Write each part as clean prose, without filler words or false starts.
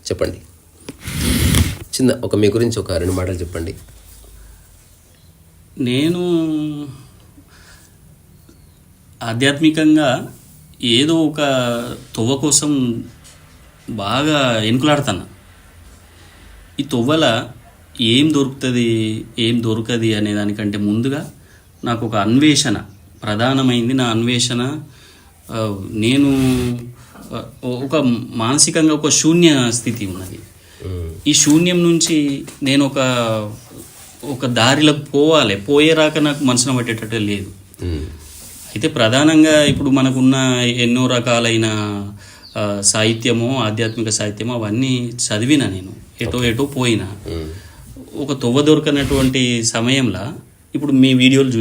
చెప్పండి, చిన్న ఒక మీ గురించి ఒక 2 మాటలు చెప్పండి. నేను ఆధ్యాత్మికంగా ఏదో ఒక తొవ్వ కోసం బాగా ఎనుకులాడుతాను. ఈ తొవ్వల ఏం దొరుకుతుంది ఏం దొరకది అనే దానికంటే ముందుగా నాకు ఒక అన్వేషణ ప్రధానమైంది. నా అన్వేషణ, నేను ఒక మానసికంగా ఒక శూన్య స్థితి ఉన్నది. ఈ శూన్యం నుంచి నేను ఒక దారిలోకి పోయేరాక నాకు మనసున పట్టేటట్టు లేదు. అయితే ప్రధానంగా ఇప్పుడు మనకున్న ఎన్నో రకాలైన సాహిత్యము, ఆధ్యాత్మిక సాహిత్యము అవన్నీ చదివిన నేను, ఎటో పోయినా. ఒక తొవ్వ దొరకనటువంటి సమయంలో ఇప్పుడు మీ వీడియోలు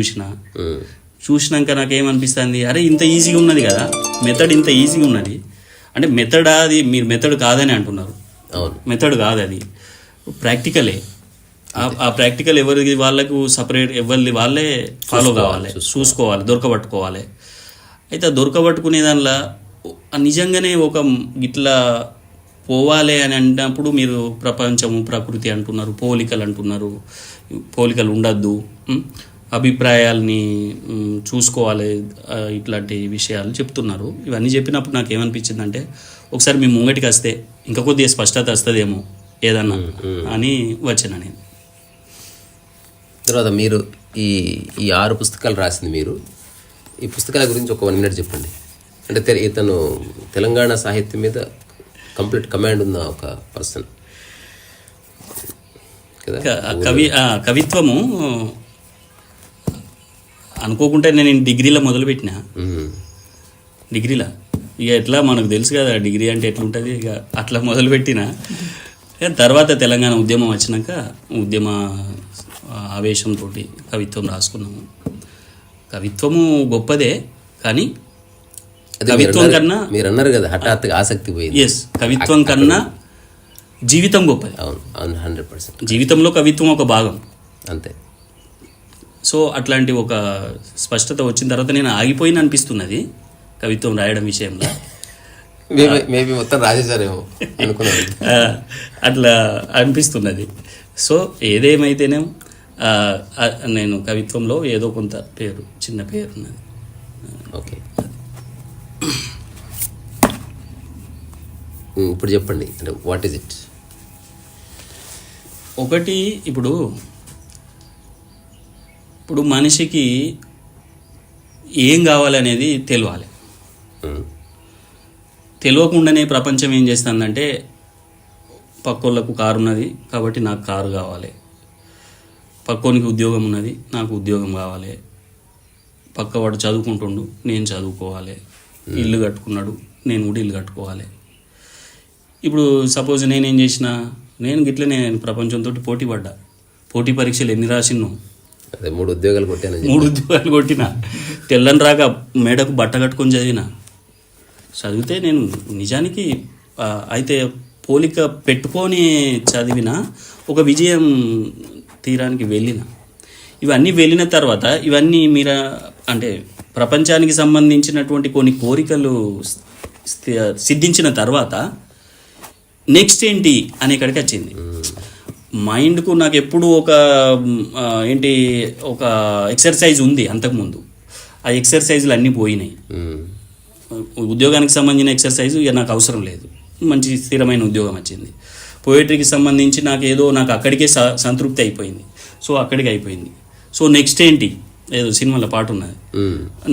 చూసినాక నాకేమనిపిస్తుంది, అరే ఇంత ఈజీగా ఉన్నది కదా, మెథడ్ ఇంత ఈజీగా ఉన్నది అంటే మెథడ్ అది మీరు మెథడ్ కాదని అంటున్నారు. మెథడ్ కాదు, అది ప్రాక్టికలే. ఆ ప్రాక్టికల్ ఎవరికి వాళ్ళకు సపరేట్, ఎవరిది వాళ్ళే ఫాలో కావాలి, చూసుకోవాలి, దొరకబట్టుకోవాలి. అయితే దొరకబట్టుకునే దానిలో నిజంగానే ఒక ఇట్లా పోవాలి అని అన్నప్పుడు మీరు ప్రపంచము, ప్రకృతి అంటున్నారు, పోలికలు అంటున్నారు. పోలికలు ఉండద్దు, అభిప్రాయాల్ని చూసుకోవాలి, ఇట్లాంటి విషయాలు చెప్తున్నారు. ఇవన్నీ చెప్పినప్పుడు నాకు ఏమనిపించిందంటే, ఒకసారి మీ ముంగటికి వస్తే ఇంకా కొద్దిగా స్పష్టత వస్తుందేమో ఏదన్నా అని వచ్చిన నేను. తర్వాత మీరు ఈ 6 పుస్తకాలు రాసింది మీరు. ఈ పుస్తకాల గురించి ఒక 1 మినిట్ చెప్పండి. అంటే ఇతను తెలంగాణ సాహిత్యం మీద కంప్లీట్ కమాండ్ ఉన్న ఒక పర్సన్ కదా. కవిత్వము అనుకోకుంటే నేను డిగ్రీలో మొదలుపెట్టిన. డిగ్రీలో ఇక ఎట్లా మనకు తెలుసు కదా డిగ్రీ అంటే ఎట్లుంటుంది, ఇక అట్లా మొదలుపెట్టిన. తర్వాత తెలంగాణ ఉద్యమం వచ్చినాక ఉద్యమ ఆవేశంతో కవిత్వం రాసుకున్నాము. కవిత్వము గొప్పదే, కానీ కవిత్వం కన్నా మీరు అన్నారు కదా హఠాత్తుగా ఆసక్తి పోయింది. ఎస్, కవిత్వం కన్నా జీవితం గొప్పది. అవును, 100%. జీవితంలో కవిత్వం ఒక భాగం అంతే. సో అట్లాంటి ఒక స్పష్టత వచ్చిన తర్వాత నేను ఆగిపోయిన అనిపిస్తున్నది కవిత్వం రాయడం విషయంలో. మేబీ మొత్తం రాసేసారేమో అనుకున్నాను. అట్లా అనిపిస్తున్నది. సో ఏదేమైతేనే నేను కవిత్వంలో ఏదో కొంత చిన్న పేరు ఉన్నది. ఓకే, ఇప్పుడు చెప్పండి, అంటే వాట్ ఈజ్ ఇట్? ఒకటి, ఇప్పుడు మనిషికి ఏం కావాలనేది తెలియాలి. తెలియకుండానే ప్రపంచం ఏం చేస్తుందంటే, పక్కోళ్ళకు కారు ఉన్నది కాబట్టి నాకు కారు కావాలి, పక్కోనికి ఉద్యోగం ఉన్నది నాకు ఉద్యోగం కావాలి, పక్కవాడు చదువుకుంటుండు నేను చదువుకోవాలి, ఇల్లు కట్టుకున్నాడు నేను కూడా ఇల్లు కట్టుకోవాలి. ఇప్పుడు సపోజ్ నేనేం చేసిన, నేను గిట్లనే ప్రపంచంతో పోటీ పరీక్షలు ఎన్ని రాసినో, 3 ఉద్యోగాలు కొట్టినా, తెల్లని రాక మేడకు బట్ట కట్టుకొని చదివితే నేను నిజానికి అయితే పోలిక పెట్టుకొని చదివిన ఒక విజయం తీరానికి వెళ్ళిన. ఇవన్నీ వెళ్ళిన తర్వాత ఇవన్నీ అంటే ప్రపంచానికి సంబంధించినటువంటి కొన్ని కోరికలు సిద్ధించిన తర్వాత నెక్స్ట్ ఏంటి అనే కాడికి వచ్చింది. మైండ్కు నాకు ఎప్పుడు ఒక ఎక్సర్సైజ్ ఉంది అంతకుముందు. ఆ ఎక్సర్సైజులు అన్నీ పోయినాయి. ఉద్యోగానికి సంబంధించిన ఎక్సర్సైజ్ ఇక నాకు అవసరం లేదు, మంచి స్థిరమైన ఉద్యోగం వచ్చింది. పోయిటరీకి సంబంధించి నాకు అక్కడికే సంతృప్తి అయిపోయింది. సో అక్కడికి అయిపోయింది. సో నెక్స్ట్ ఏంటి, ఏదో సినిమాలో పాట ఉన్నది,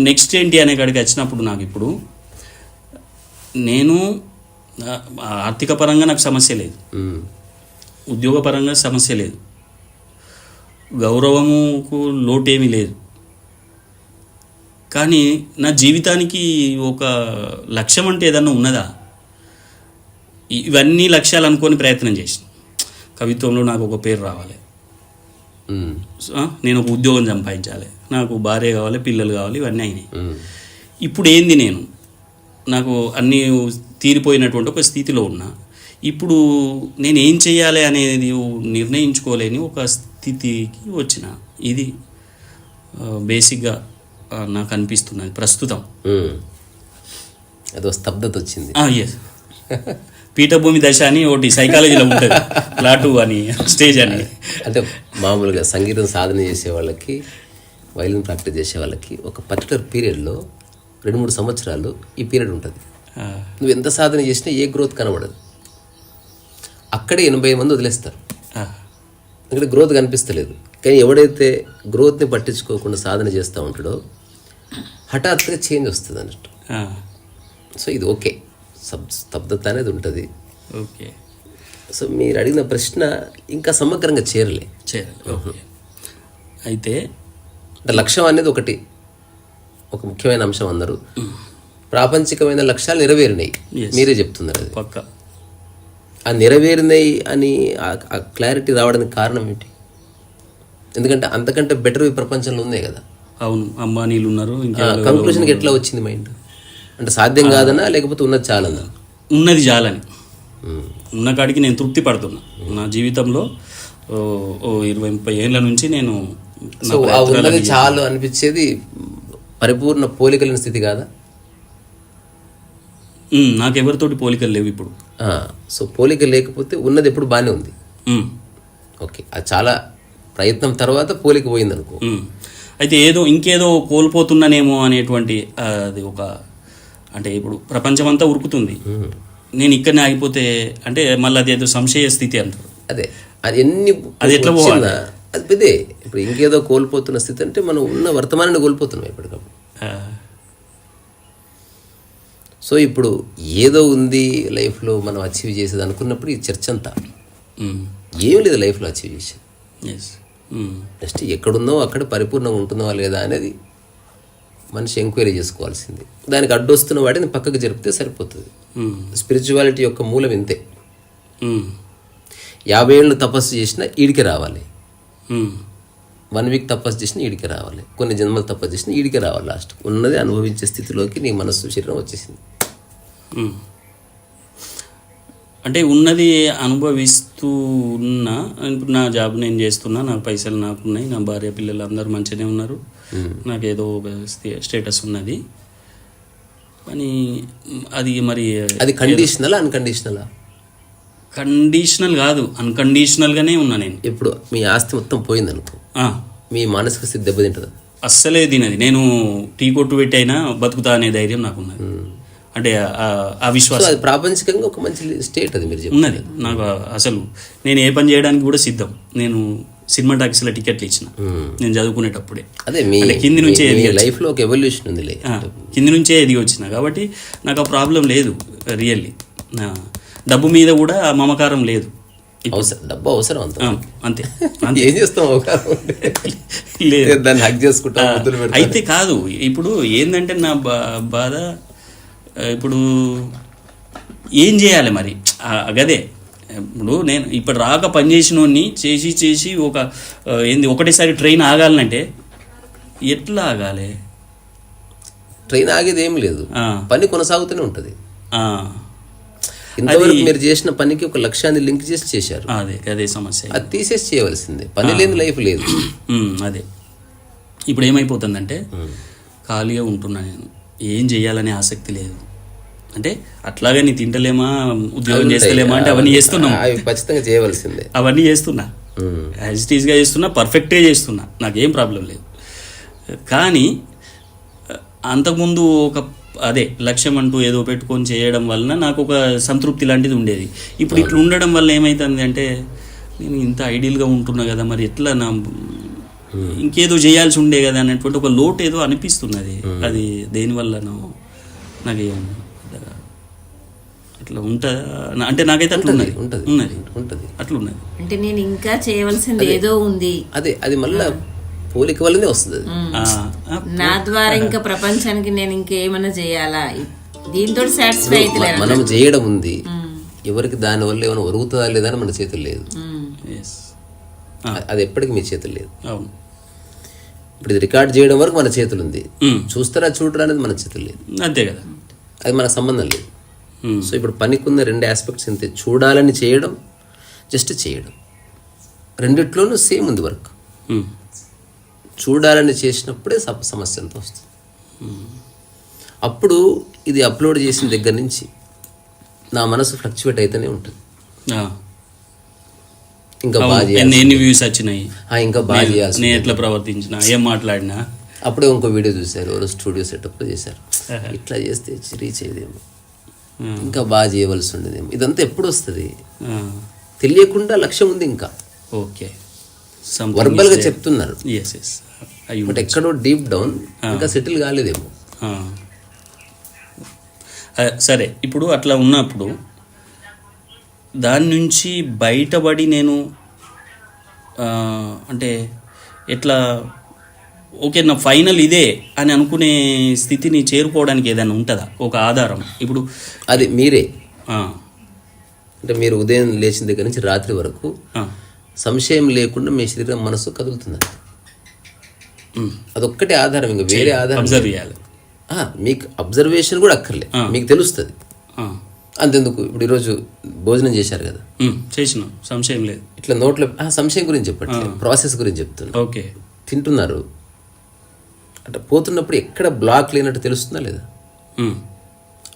నెక్స్ట్ ఏంటి అనే కాడికి వచ్చినప్పుడు నాకు ఇప్పుడు నేను ఆర్థిక పరంగా నాకు సమస్య లేదు, ఉద్యోగపరంగా సమస్య లేదు, గౌరవముకు లోటేమీ లేదు. కానీ నా జీవితానికి ఒక లక్ష్యం అంటే ఏదన్నా ఉన్నదా? ఇవన్నీ లక్ష్యాలు అనుకొని ప్రయత్నం చేసిన. కవిత్వంలో నాకు ఒక పేరు రావాలి, నేను ఒక ఉద్యోగం సంపాదించాలి, నాకు భార్య కావాలి, పిల్లలు కావాలి, ఇవన్నీ అయినాయి. ఇప్పుడు ఏంది, నాకు అన్నీ తీరిపోయినటువంటి ఒక స్థితిలో ఉన్నా. ఇప్పుడు నేను ఏం చేయాలి అనేది నిర్ణయించుకోలేని ఒక స్థితికి వచ్చిన. ఇది బేసిక్గా నాకు అనిపిస్తున్నది ప్రస్తుతం. అదో స్తబ్దత వచ్చింది. ఎస్, పీఠభూమి దశ అని ఒకటి సైకాలజీలో ఉంటుంది, ప్లాటు అని, స్టేజ్ అని. అంటే మామూలుగా సంగీతం సాధన చేసే వాళ్ళకి, వైలిన్ ప్రాక్టీస్ చేసే వాళ్ళకి ఒక పర్టికులర్ పీరియడ్లో 2-3 సంవత్సరాలు ఈ పీరియడ్ ఉంటుంది. నువ్వు ఎంత సాధన చేసినా ఏ గ్రోత్ కనబడదు. అక్కడే 80 మంది వదిలేస్తారు, ఎందుకంటే గ్రోత్ కనిపిస్తలేదు. కానీ ఎవడైతే గ్రోత్ని పట్టించుకోకుండా సాధన చేస్తూ ఉంటాడో హఠాత్తుగా చేంజ్ వస్తుంది అన్నట్టు. సో ఇది ఓకే, స్తబ్దత అనేది ఉంటుంది. ఓకే. సో మీరు అడిగిన ప్రశ్న ఇంకా సమగ్రంగా చేరలే. ఓకే. అయితే అంటే లక్ష్యం అనేది ఒకటి, ఒక ముఖ్యమైన అంశం. అందరూ ప్రాపంచికమైన లక్ష్యాలు నెరవేరినాయి, మీరే చెప్తున్నారు. అది పక్క ఆ నెరవేరినాయి అని ఆ క్లారిటీ రావడానికి కారణం ఏంటి? ఎందుకంటే అంతకంటే బెటర్ ఈ ప్రపంచంలో ఉన్నాయి కదా. అవును, అంబానీలు ఉన్నారు. ఇంకా కంక్లూషన్కి ఎట్లా వచ్చింది మైండ్? అంటే సాధ్యం కాదనా, లేకపోతే ఉన్నది చాలన్నా? ఉన్నది చాలని, ఉన్న కాడికి నేను తృప్తి పడుతున్నా. నా జీవితంలో 20-30 ఏళ్ళ నుంచి నేను సో ఆ ఉన్నది చాలు అనిపించేది పరిపూర్ణ పోలికలేని స్థితి కాదా? నాకెవరితోటి పోలికలు లేవు ఇప్పుడు. సో పోలిక లేకపోతే ఉన్నది ఎప్పుడు బాగానే ఉంది. ఓకే, అది చాలా ప్రయత్నం తర్వాత పోలిక పోయింది అనుకో. అయితే ఇంకేదో కోల్పోతున్నానేమో అనేటువంటి అది ఒక, అంటే ఇప్పుడు ప్రపంచమంతా ఉరుకుతుంది, నేను ఇక్కడనే ఆగిపోతే అంటే మళ్ళీ అది ఏదో సంశయ స్థితి అంటారు. అదే అది ఎట్లా పోవాలి? అది పెద్దే. ఇప్పుడు ఇంకేదో కోల్పోతున్న స్థితి అంటే మనం ఉన్న వర్తమానాన్ని కోల్పోతున్నాం ఎప్పటికప్పుడు. సో ఇప్పుడు ఏదో ఉంది లైఫ్లో మనం అచీవ్ చేసేది అనుకున్నప్పుడు ఈ చర్చ అంతా ఏం లేదు లైఫ్లో అచీవ్ చేసేది. నెక్స్ట్ ఎక్కడున్నావు అక్కడ పరిపూర్ణంగా ఉంటున్నావా లేదా అనేది మనిషి ఎంక్వైరీ చేసుకోవాల్సింది. దానికి అడ్డొస్తున్న వాటిని పక్కకు జరిపితే సరిపోతుంది. స్పిరిచువాలిటీ యొక్క మూలం ఇంతే. 50 ఏళ్ళు తపస్సు చేసినా ఈడికి రావాలి, 1 వీక్ తపస్సు చేసినా ఈడికి రావాలి, కొన్ని జన్మలు తపస్సు చేసినా ఈడికి రావాలి. లాస్ట్ ఉన్నది అనుభవించే స్థితిలోకి నీ మనస్సు శరీరం వచ్చేసింది. అంటే ఉన్నది అనుభవిస్తూ ఉన్నా, ఇప్పుడు నా జాబ్ నేను చేస్తున్నా, నాకు పైసలు నాకున్నాయి, నా భార్య పిల్లలు అందరూ మంచిగానే ఉన్నారు, నాకు ఏదో స్టేటస్ ఉన్నది. కానీ అది మరి అది కండిషనలా అన్కండిషనలా? కండిషనల్ కాదు, అన్కండిషనల్గానే ఉన్నా నేను. ఇప్పుడు మీ ఆస్తి మొత్తం పోయిందనుకో, మీ మానసిక స్థితి దెబ్బతింటుందా? అస్సలే తినది. నేను టీ కొట్టు పెట్టి అయినా బతుకుతా అనే ధైర్యం నాకున్నది. అంటే ఆ విశ్వాసం, అది ప్రాపంచికంగా ఒక మంచి స్టేట్ అది మీరు ఉన్నది నాకు. అసలు నేను ఏ పని చేయడానికి కూడా సిద్ధం. నేను సినిమా టాకీస్లో టికెట్లు ఇచ్చిన నేను చదువుకునేటప్పుడే. అదే మీ కింది నుంచే లైఫ్లో ఒక ఎవల్యూషన్ ఉంది, కింది నుంచే ఎదిగి వచ్చిన కాబట్టి నాకు ఆ ప్రాబ్లం లేదు. రియల్లీ డబ్బు మీద కూడా మమకారం లేదు. డబ్బు అవసరం అంతే. ఏం చేస్తాం? లేదు దాన్ని హక్ చేసుకుంటాం. అయితే కాదు, ఇప్పుడు ఏంటంటే నా బాధ, ఇప్పుడు ఏం చేయాలి మరి? గదే ఇప్పుడు నేను ఇప్పుడు రాక పని చేసినోడిని చేసి ఒక ఒకటేసారి ట్రైన్ ఆగాలంటే ఎట్లా ఆగాలి? ట్రైన్ ఆగేది ఏం లేదు, పని కొనసాగుతూనే ఉంటుంది. ఇంతవరకు మీరు చేసిన పనికి ఒక లక్ష్యాన్ని లింక్ చేసి చేశారు, అదే సమస్య. అది తీసేసి చేయవలసిందే. పని లేని లైఫ్ లేదు. అదే ఇప్పుడు ఏమైపోతుందంటే ఖాళీగా ఉంటున్నా, నేను ఏం చేయాలనే ఆసక్తి లేదు. అంటే అట్లాగే నీ తింటలేమా, ఉద్యోగం చేస్తలేమా అంటే అవన్నీ చేస్తున్నాం, అవి ఖచ్చితంగా చేయవలసిందే. అవన్నీ చేస్తున్నా, యాజ్ ఇట్ ఈస్గా చేస్తున్నా, పర్ఫెక్ట్గా చేస్తున్నా, నాకేం ప్రాబ్లం లేదు. కానీ అంతకుముందు ఒక లక్ష్యం అంటూ ఏదో పెట్టుకొని చేయడం వలన నాకు ఒక సంతృప్తి లాంటిది ఉండేది. ఇప్పుడు ఇట్లా ఉండడం వల్ల ఏమవుతుంది అంటే, నేను ఇంత ఐడియల్గా ఉంటున్నా కదా, మరి ఎట్లా నా ఇంకేదో చేయాల్సి ఉండే కదా అనేటువంటి ఒక లోటు ఏదో అనిపిస్తున్నది. అది దేనివల్లనో నాకు అట్లా ఉంటుందా అంటే నాకైతే అట్లా ఉన్నది అట్లా ఉన్నది. అంటే నేను ఇంకా చేయవలసింది ఏదో ఉంది. అది మళ్ళీ పోలిక వల్లనే వస్తుంది. నా ద్వారా ఇంకా ప్రపంచానికి నేను ఇంకేమైనా చేయాలా, దీంతో సాటిస్ఫై అయితే మనం చేయడం ఉంది. ఎవరికి దాని వల్ల ఏమైనా ఒరుగుతుందా లేదా అని మన చేతులు లేదు. అది ఎప్పటికీ మీ చేతులు లేదు. ఇప్పుడు ఇది రికార్డ్ చేయడం వరకు మన చేతులు ఉంది, చూస్తారా చూడరా అనేది మన చేతులు లేదు. అంతే కదా, అది మనకు సంబంధం లేదు. సో ఇప్పుడు పనికున్న 2 ఆస్పెక్ట్స్ ఇంతే, చూడాలని చేయడం, జస్ట్ చేయడం. రెండిట్లోనూ సేమ్ ఉంది వర్క్. చూడాలని చేసినప్పుడే సమస్య అంతా వస్తుంది. అప్పుడు ఇది అప్లోడ్ చేసిన దగ్గర నుంచి నా మనసు ఫ్లక్చువేట్ అయితేనే ఉంటుంది. ఇంకా బాగా చేయాలి, ఎన్ని వ్యూస్ వచ్చినాయి, ఇంకా బాగా చేయాల్సి, నేను ఎట్లా ప్రవర్తించినా, ఏం మాట్లాడినా. అప్పుడే ఇంకో వీడియో చూశారు, ఎవరో స్టూడియో సెటప్లో చేశారు, ఇట్లా చేస్తే రీచ్ అయ్యేదేమో, ఇంకా బాగా చేయవలసి ఉండేదేమో. ఇదంతా ఎప్పుడు వస్తుంది తెలియకుండా లక్ష్యం ఉంది ఇంకా. ఓకే, వర్బల్గా చెప్తున్నారు, ఎస్ ఎస్, బట్ ఎక్కడో డీప్ డౌన్ ఇంకా సెటిల్ కాలేదేమో. సరే, ఇప్పుడు అట్లా ఉన్నప్పుడు దాని నుంచి బయటపడి నేను అంటే ఎట్లా ఓకే నా ఫైనల్ ఇదే అని అనుకునే స్థితిని చేరుకోవడానికి ఏదైనా ఉంటుందా ఒక ఆధారం? ఇప్పుడు అది మీరే అంటే మీరు ఉదయం లేచిన దగ్గర నుంచి రాత్రి వరకు సంశయం లేకుండా మీ శరీరం మనసు కదులుతుంది. అదొక్కటే ఆధారం, ఇంకా వేరే ఆధారం అబ్జర్వ్ చేయాలి. మీకు అబ్జర్వేషన్ కూడా అక్కర్లే, మీకు తెలుస్తుంది అంతెందుకు. ఇప్పుడు ఈరోజు భోజనం చేశారు కదా, చేసిన సంశయం లేదు, ఇట్లా నోట్లో సంశయం గురించి చెప్పట్లేదు, ప్రాసెస్ గురించి చెప్తున్నా. ఓకే, తింటున్నారు అంటే పోతున్నప్పుడు ఎక్కడ బ్లాక్ లేనట్టు తెలుస్తుందా లేదా?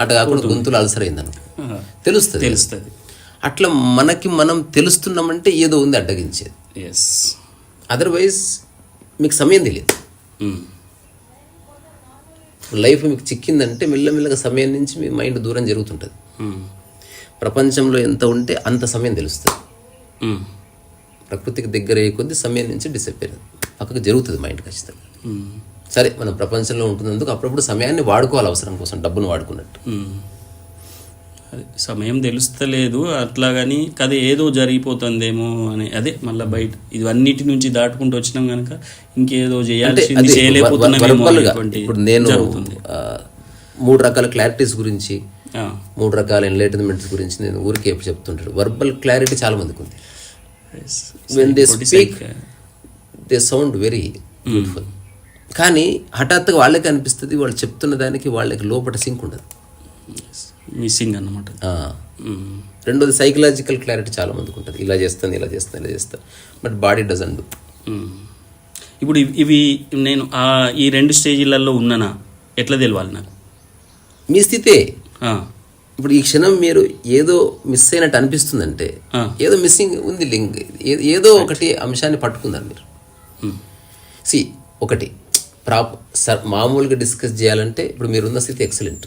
అటు కాకుండా గొంతులు అల్సర్ అయిందనుకో తెలుస్తుంది. అట్లా మనకి మనం తెలుస్తున్నామంటే ఏదో ఉంది అడ్డగించేది. అదర్వైజ్ మీకు సమయం తెలియదు. లైఫ్ మీకు చిక్కిందంటే మెల్లమెల్లగా సమయం నుంచి మీ మైండ్ దూరం జరుగుతుంటుంది. ప్రపంచంలో ఎంత ఉంటే అంత సమయం తెలుస్తుంది. ప్రకృతికి దగ్గర అయ్యే కొద్ది సమయం నుంచి డిసప్పేర్ పక్కకు జరుగుతుంది మైండ్ ఖచ్చితంగా. సరే, మనం ప్రపంచంలో ఉంటున్నందుకు అప్పుడప్పుడు సమయాన్ని వాడుకోవాలి, అవసరం కోసం డబ్బును వాడుకున్నట్టు. సమయం తెలుస్తలేదు అట్లా, కానీ కథ ఏదో జరిగిపోతుందేమో అని. అదే మళ్ళీ బయట ఇవన్నిటి నుంచి దాటుకుంటూ వచ్చినాం కనుక ఇంకేదో చేయలేకపోతున్నామేమో. ఇప్పుడు నేను 3 రకాల క్లారిటీస్ గురించి, 3 రకాల ఎన్లైటన్మెంట్స్ గురించి నేను ఊరికే చెప్తుంటాడు. వర్బల్ క్లారిటీ చాలా మందికి ఉంది. When they speak they sound very beautiful, కానీ హఠాత్తుగా వాళ్ళకి అనిపిస్తుంది వాళ్ళు చెప్తున్న దానికి వాళ్ళకి లోపల సింక్ ఉండదు, మిస్సింగ్ అన్నమాట. రెండోది సైకలాజికల్ క్లారిటీ చాలా మందికి ఉంటుంది. ఇలా చేస్తాను, ఇలా చేస్తాను, ఇలా చేస్తాను, బట్ బాడీ డజంట్ డూ. ఇప్పుడు ఇవి నేను ఈ 2 స్టేజీలలో ఉన్నానా ఎట్లా తెలవాలి నాకు? మీ స్థితే. ఇప్పుడు ఈ క్షణం మీరు ఏదో మిస్ అయినట్టు అనిపిస్తుందంటే ఏదో మిస్సింగ్ ఉంది, లింక్ ఏదో ఒకటి అంశాన్ని పట్టుకుందాం మీరు. ఒకటి మామూలుగా డిస్కస్ చేయాలంటే ఇప్పుడు మీరున్న స్థితి ఎక్సలెంట్.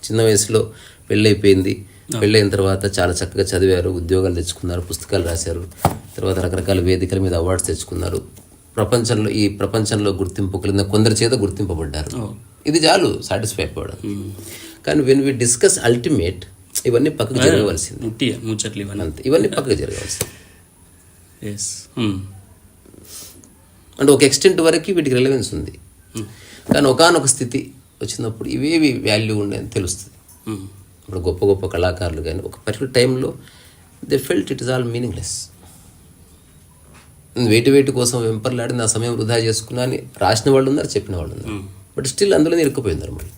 చిన్న వయసులో పెళ్ళైపోయింది, పెళ్ళైన తర్వాత చాలా చక్కగా చదివారు, ఉద్యోగాలు తెచ్చుకున్నారు, పుస్తకాలు రాశారు, తర్వాత రకరకాల వేదికల మీద అవార్డ్స్ తెచ్చుకున్నారు, ఈ ప్రపంచంలో గుర్తింపు కలిగిన కొందరి చేత గుర్తింపబడ్డారు. ఇది చాలు సాటిస్ఫై అయిపోవడం. కానీ వెన్ వి డిస్కస్ అల్టిమేట్ ఇవన్నీ పక్కకు జరగవలసింది, అంతే, ఇవన్నీ పక్కకు జరగవలసింది. అంటే ఒక ఎక్స్టెంట్ వరకు వీటికి రిలవెన్స్ ఉంది, కానీ ఒకానొక స్థితి వచ్చినప్పుడు ఇవేవి వాల్యూ ఉండేది తెలుస్తుంది. ఇప్పుడు గొప్ప గొప్ప కళాకారులు కానీ ఒక పర్టికులర్ టైంలో they felt it is all meaningless. వేటి కోసం వెంపర్లాడి నా సమయం వృధా చేసుకున్నా అని రాసిన వాళ్ళు ఉన్నారు, చెప్పిన వాళ్ళు ఉన్నారు, బట్ స్టిల్ అందులోనే ఇరుక్కుపోయింది మరి.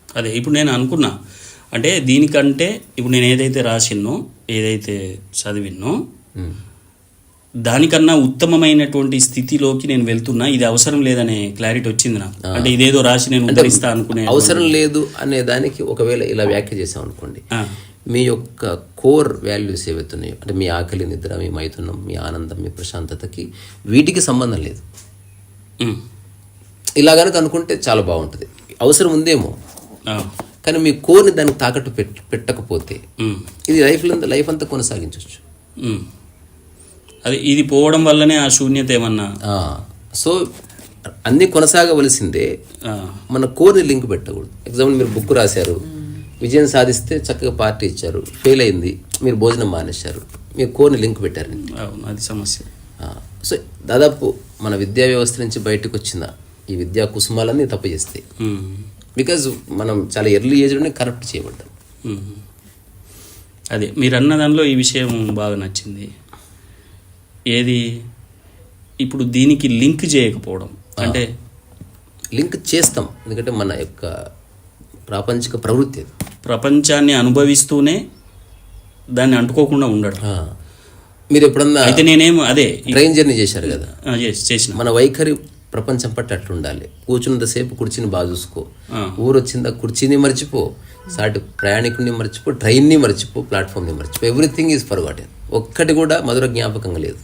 అదే ఇప్పుడు నేను అనుకున్నా అంటే దీనికంటే ఇప్పుడు నేను ఏదైతే రాసినో ఏదైతే చదివినో దానికన్నా ఉత్తమమైనటువంటి స్థితిలోకి నేను వెళ్తున్నా, ఇది అవసరం లేదనే క్లారిటీ వచ్చింది నాకు. అంటే ఇదేదో రాసి నేను ఉద్ధరిస్తా అనుకునే అవసరం లేదు అనే దానికి ఒకవేళ ఇలా వ్యాఖ్య చేసాం అనుకోండి, మీ యొక్క కోర్ వాల్యూస్ ఏవైతున్నాయో అంటే మీ ఆకలి, నిద్ర, మీ మైథునం, మీ ఆనందం, మీ ప్రశాంతతకి వీటికి సంబంధం లేదు. ఇలా కనుక అనుకుంటే చాలా బాగుంటుంది. అవసరం ఉందేమో, కానీ మీ కోర్ని దానికి తాకట్టు పెట్టకపోతే ఇది లైఫ్ అంతా కొనసాగించవచ్చు. అది ఇది పోవడం వల్లనే ఆ శూన్యత ఏమన్నా. సో అన్నీ కొనసాగవలసిందే, మన కోర్ని లింక్ పెట్టకూడదు. ఎగ్జాంపుల్ మీరు బుక్ రాశారు, విజయం సాధిస్తే చక్కగా పార్టీ ఇచ్చారు, ఫెయిల్ అయింది, మీరు భోజనం మానేశారు, మీరు కోర్ని లింక్ పెట్టారు. అది సమస్య. సో దాదాపు మన విద్యా వ్యవస్థ నుంచి బయటకు వచ్చిన ఈ విద్యా కుసుమాలన్నీ తప్పు చేస్తాయి. బికాజ్ మనం చాలా ఎర్లీ ఏజ్లోనే కరప్ట్ చేయబడ్డాం. అదే మీరు అన్న దానిలో ఈ విషయం బాగా నచ్చింది. ఏది ఇప్పుడు దీనికి లింక్ చేయకపోవడం, అంటే లింక్ చేస్తాం ఎందుకంటే మన యొక్క ప్రాపంచిక ప్రవృత్తి, ప్రపంచాన్ని అనుభవిస్తూనే దాన్ని అంటుకోకుండా ఉండడం. మీరు ఎప్పుడన్నా అయితే నేనేం అదే ట్రైన్ జర్నీ చేశారు కదా, చేసిన మన వైఖరి ప్రపంచం పట్ల అట్లుండాలి. కూర్చున్నంతసేపు కుర్చీని బాగా చూసుకో, ఊరు వచ్చిందా కుర్చీని మర్చిపో, సాటి ప్రయాణికుడిని మర్చిపో, ట్రైన్ని మర్చిపో, ప్లాట్ఫామ్ని మర్చిపో, ఎవ్రీథింగ్ ఈజ్ ఫర్గాటెన్. ఒక్కటి కూడా మధుర జ్ఞాపకంగా లేదు.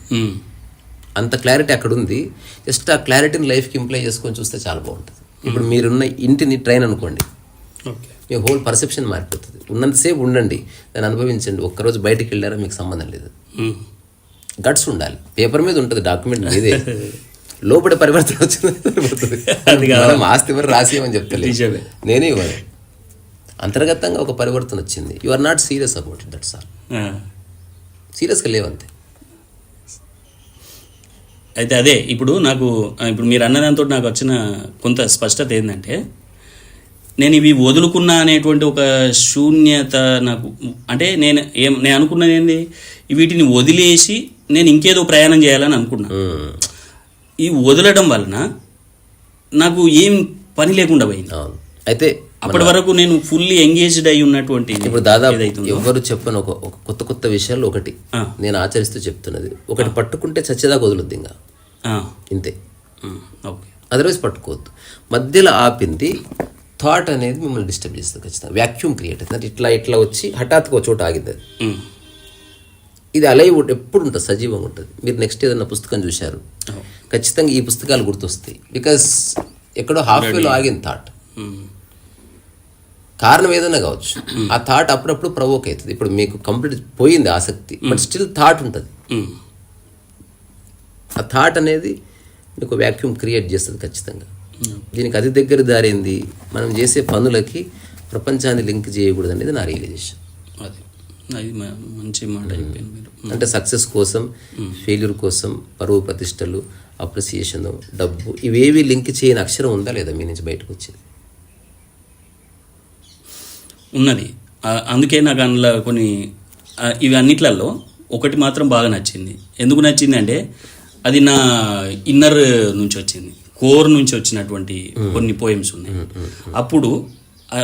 అంత క్లారిటీ అక్కడ ఉంది. జస్ట్ ఆ క్లారిటీని లైఫ్కి ఇంప్లై చేసుకొని చూస్తే చాలా బాగుంటుంది. ఇప్పుడు మీరున్న ఇంటిని ట్రైన్ అనుకోండి, మీ హోల్ పర్సెప్షన్ మారిపోతుంది. ఉన్నంతసేపు ఉండండి, దాన్ని అనుభవించండి. ఒక్కరోజు బయటికి వెళ్ళారా మీకు సంబంధం లేదు. గట్స్ ఉండాలి. పేపర్ మీద ఉంటుంది, డాక్యుమెంట్ మీదే. లోపల పరివర్తన వచ్చింది. మనం ఆస్తి వరకు రాసేయమని చెప్తలేదు, నేనే ఇవ్వను. అంతర్గతంగా ఒక పరివర్తన వచ్చింది. You are not serious about it, that's all. సీరియస్గా లేవంతే. అయితే అదే ఇప్పుడు మీరు అన్నదాంతో నాకు వచ్చిన కొంత స్పష్టత ఏంటంటే, నేను ఇవి వదులుకున్నా అనేటువంటి ఒక శూన్యత నాకు. అంటే నేను అనుకున్నది ఏంది, వీటిని వదిలేసి నేను ఇంకేదో ప్రయాణం చేయాలని అనుకున్నా. ఈ వదలడం వలన నాకు ఏం పని లేకుండా పోయింది. అయితే అప్పటి వరకు నేను ఫుల్లీ ఎంగేజ్డ్ అయి ఉన్నటువంటి, ఇప్పుడు దాదాపు ఎవరు చెప్పను ఒక కొత్త విషయాల్లో ఒకటి నేను ఆచరిస్తూ చెప్తున్నది, ఒకటి పట్టుకుంటే చచ్చేదాకా వదులుద్ది, ఇంకా ఇంతే. అదర్వైజ్ పట్టుకోవద్దు. మధ్యలో ఆపింది థాట్ అనేది మిమ్మల్ని డిస్టర్బ్ చేస్తుంది ఖచ్చితంగా. వ్యాక్యూమ్ క్రియేట్ అవుతుంది. ఇట్లా వచ్చి హఠాత్తుగా ఒక చోట ఆగింది అది. ఇది అలైవ్ ఎప్పుడు ఉంటుంది, సజీవంగా ఉంటుంది. మీరు నెక్స్ట్ ఏదైనా పుస్తకం చూశారు, ఖచ్చితంగా ఈ పుస్తకాలు గుర్తొస్తాయి. బికాస్ ఎక్కడో హాఫ్ వేలో ఆగింది థాట్. కారణం ఏదైనా కావచ్చు, ఆ థాట్ అప్పుడప్పుడు ప్రవోక్ అవుతుంది. ఇప్పుడు మీకు కంప్లీట్ పోయింది ఆసక్తి, బట్ స్టిల్ థాట్ ఉంటుంది. ఆ థాట్ అనేది మీకు వ్యాక్యూమ్ క్రియేట్ చేస్తుంది ఖచ్చితంగా. దీనికి అతి దగ్గర దారింది మనం చేసే పనులకి ప్రపంచాన్ని లింక్ చేయకూడదు అనేది నా రియలైజేషన్. అది మంచి మాట చెప్పాను మీరు. అంటే సక్సెస్ కోసం, ఫెయిల్యూర్ కోసం, పరువు ప్రతిష్టలు, అప్రిసియేషన్, డబ్బు, ఇవేవి లింక్ చేయని అక్షరం ఉందా లేదా మీ నుంచి బయటకు వచ్చేది? ఉన్నది. అందుకే నాకు అందులో కొన్ని ఇవి అన్నిట్లలో ఒకటి మాత్రం బాగా నచ్చింది. ఎందుకు నచ్చింది అంటే, అది నా ఇన్నర్ నుంచి వచ్చింది, కోర్ నుంచి వచ్చినటువంటి కొన్ని పోయమ్స్ ఉన్నాయి. అప్పుడు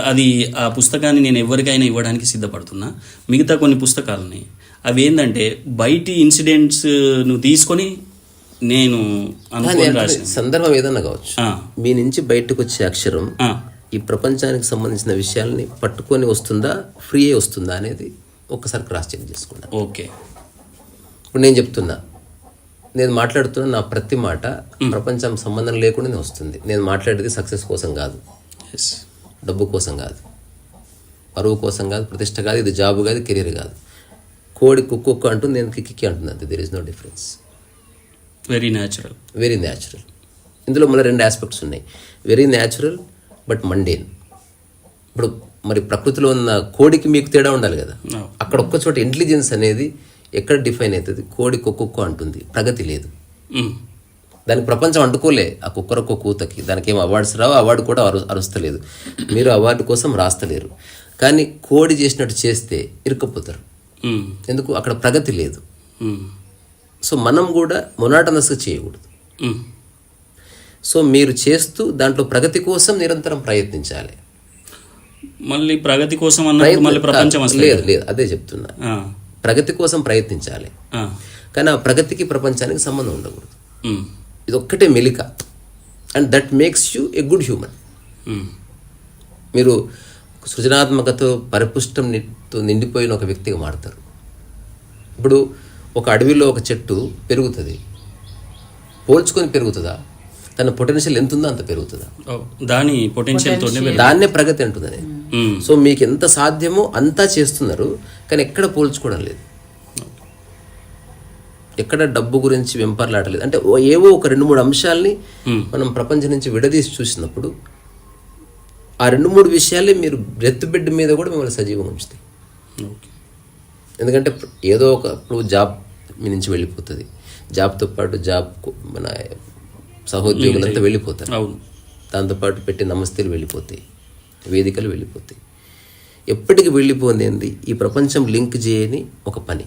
అది ఆ పుస్తకాన్ని నేను ఎవరికైనా ఇవ్వడానికి సిద్ధపడుతున్నా. మిగతా కొన్ని పుస్తకాలు ఉన్నాయి, అవి ఏంటంటే బయటి ఇన్సిడెంట్స్ను తీసుకొని నేను అనుకుని సందర్భం ఏదన్నా కావచ్చు, మీ నుంచి బయటకు వచ్చే అక్షరం ఈ ప్రపంచానికి సంబంధించిన విషయాల్ని పట్టుకొని వస్తుందా, ఫ్రీ వస్తుందా అనేది ఒక్కసారి క్రాస్ చెక్ చేసుకున్నా. ఓకే, ఇప్పుడు నేను చెప్తున్నా, నేను మాట్లాడుతున్నా, నా ప్రతి మాట ప్రపంచం సంబంధం లేకుండానే వస్తుంది. నేను మాట్లాడేది సక్సెస్ కోసం కాదు, డబ్బు కోసం కాదు, పరువు కోసం కాదు, ప్రతిష్ట కాదు, ఇది జాబ్ కాదు, కెరీర్ కాదు. కోడి కుక్కొక్క అంటుంది, నేను కిక్కి అంటుంది, అంతే. There is no difference. Very natural. Very natural. ఇందులో మళ్ళీ రెండు ఆస్పెక్ట్స్ ఉన్నాయి, వెరీ న్యాచురల్ బట్ మండేన్. ఇప్పుడు మరి ప్రకృతిలో ఉన్న కోడికి మీకు తేడా ఉండాలి కదా. అక్కడ ఒక్క చోట ఇంటెలిజెన్స్ అనేది ఎక్కడ డిఫైన్ అవుతుంది? కోడి కుక్కొక్క అంటుంది, ప్రగతి లేదు. దానికి ప్రపంచం అంటుకోలే ఆ కుక్కరొక్క కూతకి. దానికి ఏం అవార్డ్స్ రావు, అవార్డు కూడా అరుస్తలేదు, మీరు అవార్డు కోసం రాస్తలేరు. కానీ కోడి చేసినట్టు చేస్తే ఇరుక్కపోతారు. ఎందుకు? అక్కడ ప్రగతి లేదు. సో మనం కూడా మొనాటనస్గా చేయకూడదు. సో మీరు చేస్తూ దాంట్లో ప్రగతి కోసం నిరంతరం ప్రయత్నించాలి. మళ్ళీ ప్రగతి కోసం మళ్ళీ ప్రపంచం లేదు లేదు, అదే చెప్తున్నా, ప్రగతి కోసం ప్రయత్నించాలి. కానీ ఆ ప్రగతికి ప్రపంచానికి సంబంధం ఉండకూడదు. ఇది ఒక్కటే మెలిక. And that makes you a good human. మీరు సృజనాత్మకతో పరిపుష్టంతో నిండిపోయిన ఒక వ్యక్తిగా మారుతారు. ఇప్పుడు ఒక అడవిలో ఒక చెట్టు పెరుగుతుంది, పోల్చుకొని పెరుగుతుందా? తన పొటెన్షియల్ ఎంత ఉందో అంత పెరుగుతుందా? దాని పొటెన్షియల్ దాన్నే ప్రగతి అంటుందని. సో మీకు ఎంత సాధ్యమో అంతా చేస్తున్నారు, కానీ ఎక్కడ పోల్చుకోవడం లేదు, ఎక్కడ డబ్బు గురించి వెంపర్లాడలేదు. అంటే ఏవో ఒక 2-3 అంశాలని మనం ప్రపంచం నుంచి విడదీసి చూసినప్పుడు ఆ 2-3 విషయాలే మీరు బ్రెత్ బెడ్ మీద కూడా మిమ్మల్ని సజీవంగా ఉంచుతాయి. ఎందుకంటే ఏదో ఒక ఇప్పుడు జాబ్ మీ నుంచి వెళ్ళిపోతుంది, జాబ్తో పాటు మన సహోద్యోగులంతా వెళ్ళిపోతారు, దాంతోపాటు పెట్టి నమస్తేలు వెళ్ళిపోతాయి, వేదికలు వెళ్ళిపోతాయి. ఎప్పటికీ వెళ్ళిపోయింది ఈ ప్రపంచం లింక్ చేయని ఒక పని,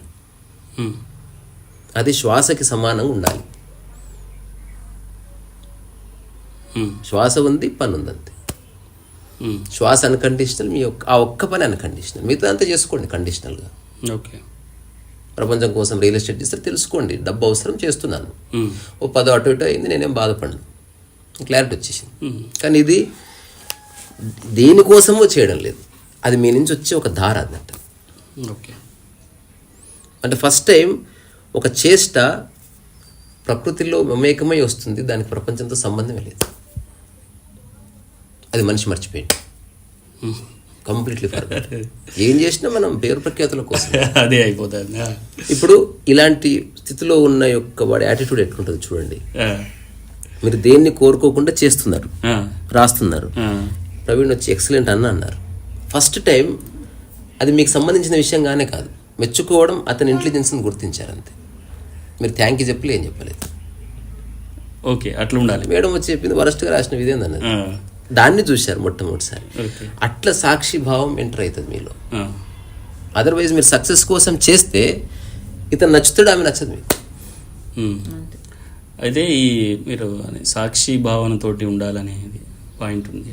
అది శ్వాసకి సమానంగా ఉండాలి. శ్వాస ఉంది, పని ఉంది, అంతే. శ్వాస అన్కండిషనల్, మీ ఆ ఒక్క పని అన్కండిషనల్, మిగతా అంతా చేసుకోండి కండిషనల్గా. ఓకే, ప్రపంచం కోసం రియల్ ఎస్టేట్ చేస్తారు, తెలుసుకోండి, డబ్బు అవసరం చేస్తున్నాను, ఓ 10 అటు ఇటు అయింది, నేనేం బాధపడను, క్లారిటీ వచ్చేసింది. కానీ ఇది దేనికోసమో చేయడం లేదు, అది మీ నుంచి వచ్చే ఒక ధార అన్నట్టు. ఓకే. అంటే ఫస్ట్ టైం ఒక చేష్ట ప్రకృతిలో మమేకమై వస్తుంది, దానికి ప్రపంచంతో సంబంధమే లేదు. అది మనిషి మర్చిపోయింది, కంప్లీట్లీ ఫర్గాట్. ఏం చేసినా మనం పేరు ప్రఖ్యాతుల కోసం అదే అయిపోతుంది. ఇప్పుడు ఇలాంటి స్థితిలో ఉన్న యొక్క వాడి యాటిట్యూడ్ ఎట్లుంటుంది చూడండి. మీరు దేన్ని కోరుకోకుండా చేస్తున్నారు, రాస్తున్నారు, ప్రవీణ్ వచ్చి ఎక్సలెంట్ అన్నారు. ఫస్ట్ టైం అది మీకు సంబంధించిన విషయంగానే కాదు, మెచ్చుకోవడం అతని ఇంటెలిజెన్స్ని గుర్తించారు అంతే. మీరు థ్యాంక్ యూ చెప్పలే, ఏం చెప్పలేదు. ఓకే, అట్లా ఉండాలి. మేడం వచ్చి చెప్పింది వరస్ట్గా రాసిన ఇదేందన్నది, దాన్ని చూశారు మొట్టమొదటిసారి. అట్లా సాక్షి భావం ఎంటర్ అవుతుంది మీలో. అదర్వైజ్ మీరు సక్సెస్ కోసం చేస్తే ఇతను నచ్చుతాడు, ఆమె నచ్చదు మీకు. అయితే ఈ మీరు సాక్షి భావనతోటి ఉండాలనేది పాయింట్ ఉంది.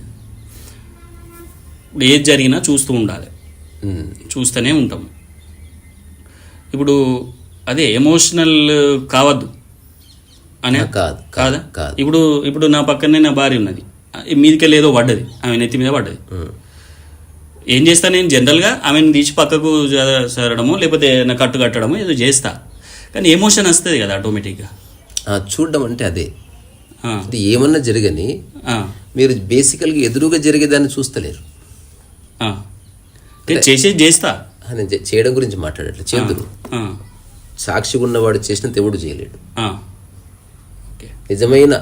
ఏది జరిగినా చూస్తూ ఉండాలి, చూస్తూనే ఉంటాం. ఇప్పుడు అదే ఎమోషనల్ కావద్దు అనే కాదా? ఇప్పుడు నా పక్కనే నా భార్య ఉన్నది, మీదికెళ్ళి ఏదో పడ్డది, ఆమె నెత్తి మీద పడ్డది. ఏం చేస్తా నేను జనరల్గా ఆమెను తీసి పక్కకు సరడము లేకపోతే నా కట్టు కట్టడము ఏదో చేస్తా, కానీ ఎమోషన్ వస్తుంది కదా ఆటోమేటిక్గా. చూడడం అంటే అదే, ఇది ఏమన్నా జరగని మీరు బేసికల్గా ఎదురుగా జరిగేదాన్ని చూస్తలేరు. చేసేది చేస్తా, నేను చేయడం గురించి మాట్లాడట్లేదు. చేదురు సాక్షిగా ఉన్నవాడు చేసిన దేవుడు చేయలేడు. నిజమైన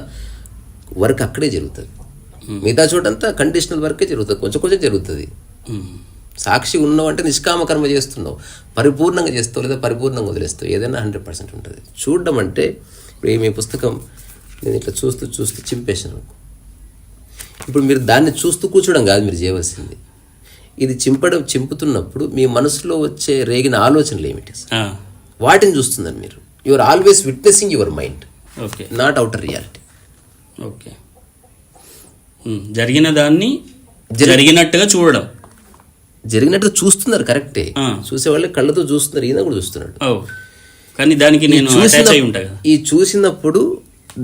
వర్క్ అక్కడే జరుగుతుంది, మిగతా చోటంతా కండిషనల్ వర్కే జరుగుతుంది, కొంచెం కొంచెం జరుగుతుంది. సాక్షి ఉన్నావు అంటే నిష్కామ కర్మ చేస్తున్నావు, పరిపూర్ణంగా చేస్తావు లేదా పరిపూర్ణంగా వదిలేస్తావు, ఏదైనా 100% ఉంటుంది. చూడడం అంటే ఇప్పుడు మీ పుస్తకం నేను ఇట్లా చూస్తూ చూస్తూ చింపేశాను. ఇప్పుడు మీరు దాన్ని చూస్తూ కూర్చోవడం కాదు మీరు చేయవలసింది, ఇది చింపుతున్నప్పుడు మీ మనసులో వచ్చే రేగిన ఆలోచనలు ఏమిటి, వాటిని చూస్తున్నారు మీరు. Your always witnessing your mind, not outer reality. Okay, జరిగిన దాన్ని జరిగినట్టుగా చూడడం, జరిగినట్టుగా చూస్తున్నారు, కరెక్టే. చూసేవాళ్ళే కళ్ళతో చూస్తున్నారు, ఈయన కూడా చూస్తున్నాడు. కానీ దానికి నేను ఈ చూసినప్పుడు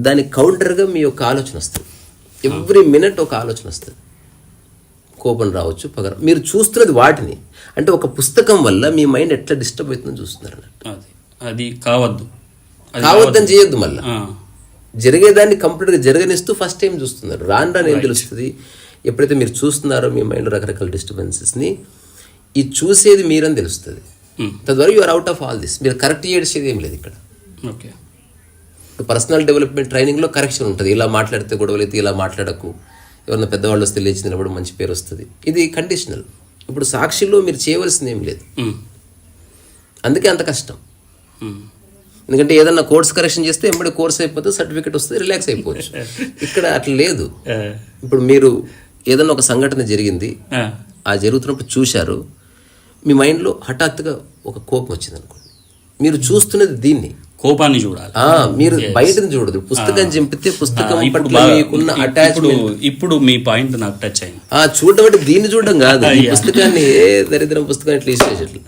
దాని కౌంటర్గా మీ యొక్క ఆలోచన వస్తుంది. ఎవ్రీ మినిట్ ఒక ఆలోచన వస్తుంది, కోపం రావచ్చు, పగ. మీరు చూస్తున్నది వాటిని, అంటే ఒక పుస్తకం వల్ల మీ మైండ్ ఎట్లా డిస్టర్బ్ అవుతుందని చూస్తున్నారు. అది కావద్దని చేయొద్దు. మళ్ళీ జరిగేదాన్ని కంప్లీట్గా జరగనిస్తూ ఫస్ట్ టైం చూస్తున్నారు. రాను ఏం తెలుస్తుంది, ఎప్పుడైతే మీరు చూస్తున్నారో మీ మైండ్లో రకరకాల డిస్టర్బెన్సెస్ని, ఈ చూసేది మీరని తెలుస్తుంది. తద్వారా you're out of all this. మీరు కరెక్ట్ చేసేది ఏం లేదు ఇక్కడ. ఓకే, పర్సనల్ డెవలప్మెంట్ ట్రైనింగ్లో కరెక్షన్ ఉంటుంది. ఇలా మాట్లాడితే గొడవలు అయితే ఇలా మాట్లాడకు, ఎవరన్నా పెద్దవాళ్ళు వస్తే లేచి నిలబడి మంచి పేరు వస్తుంది, ఇది కండిషనల్. ఇప్పుడు సాక్షిలో మీరు చేయవలసింది ఏం లేదు, అందుకే అంత కష్టం. ఎందుకంటే ఏదన్నా కోర్స్ కరెక్షన్ చేస్తే ఎంబడి కోర్స్ అయిపోతే సర్టిఫికేట్ వస్తుంది, రిలాక్స్ అయిపోవచ్చు. ఇక్కడ అట్లా లేదు. ఇప్పుడు మీరు ఏదన్నా ఒక సంఘటన జరిగింది, ఆ జరుగుతున్నప్పుడు చూశారు, మీ మైండ్లో హఠాత్తుగా ఒక కోపం వచ్చింది అనుకోండి, మీరు చూస్తున్నది దీన్ని, కోపాన్ని చూడాలి, మీరు బయటని చూడదు. పుస్తకం చింపితే పుస్తకం ఇప్పుడు మీ పాయింట్ నాకు టచ్ అయింది. చూడడం అంటే దీన్ని చూడడం కాదు, ఈ పుస్తకాన్ని ఏ దరిద్రం పుస్తకాన్ని ఇట్లా ఇష్టం,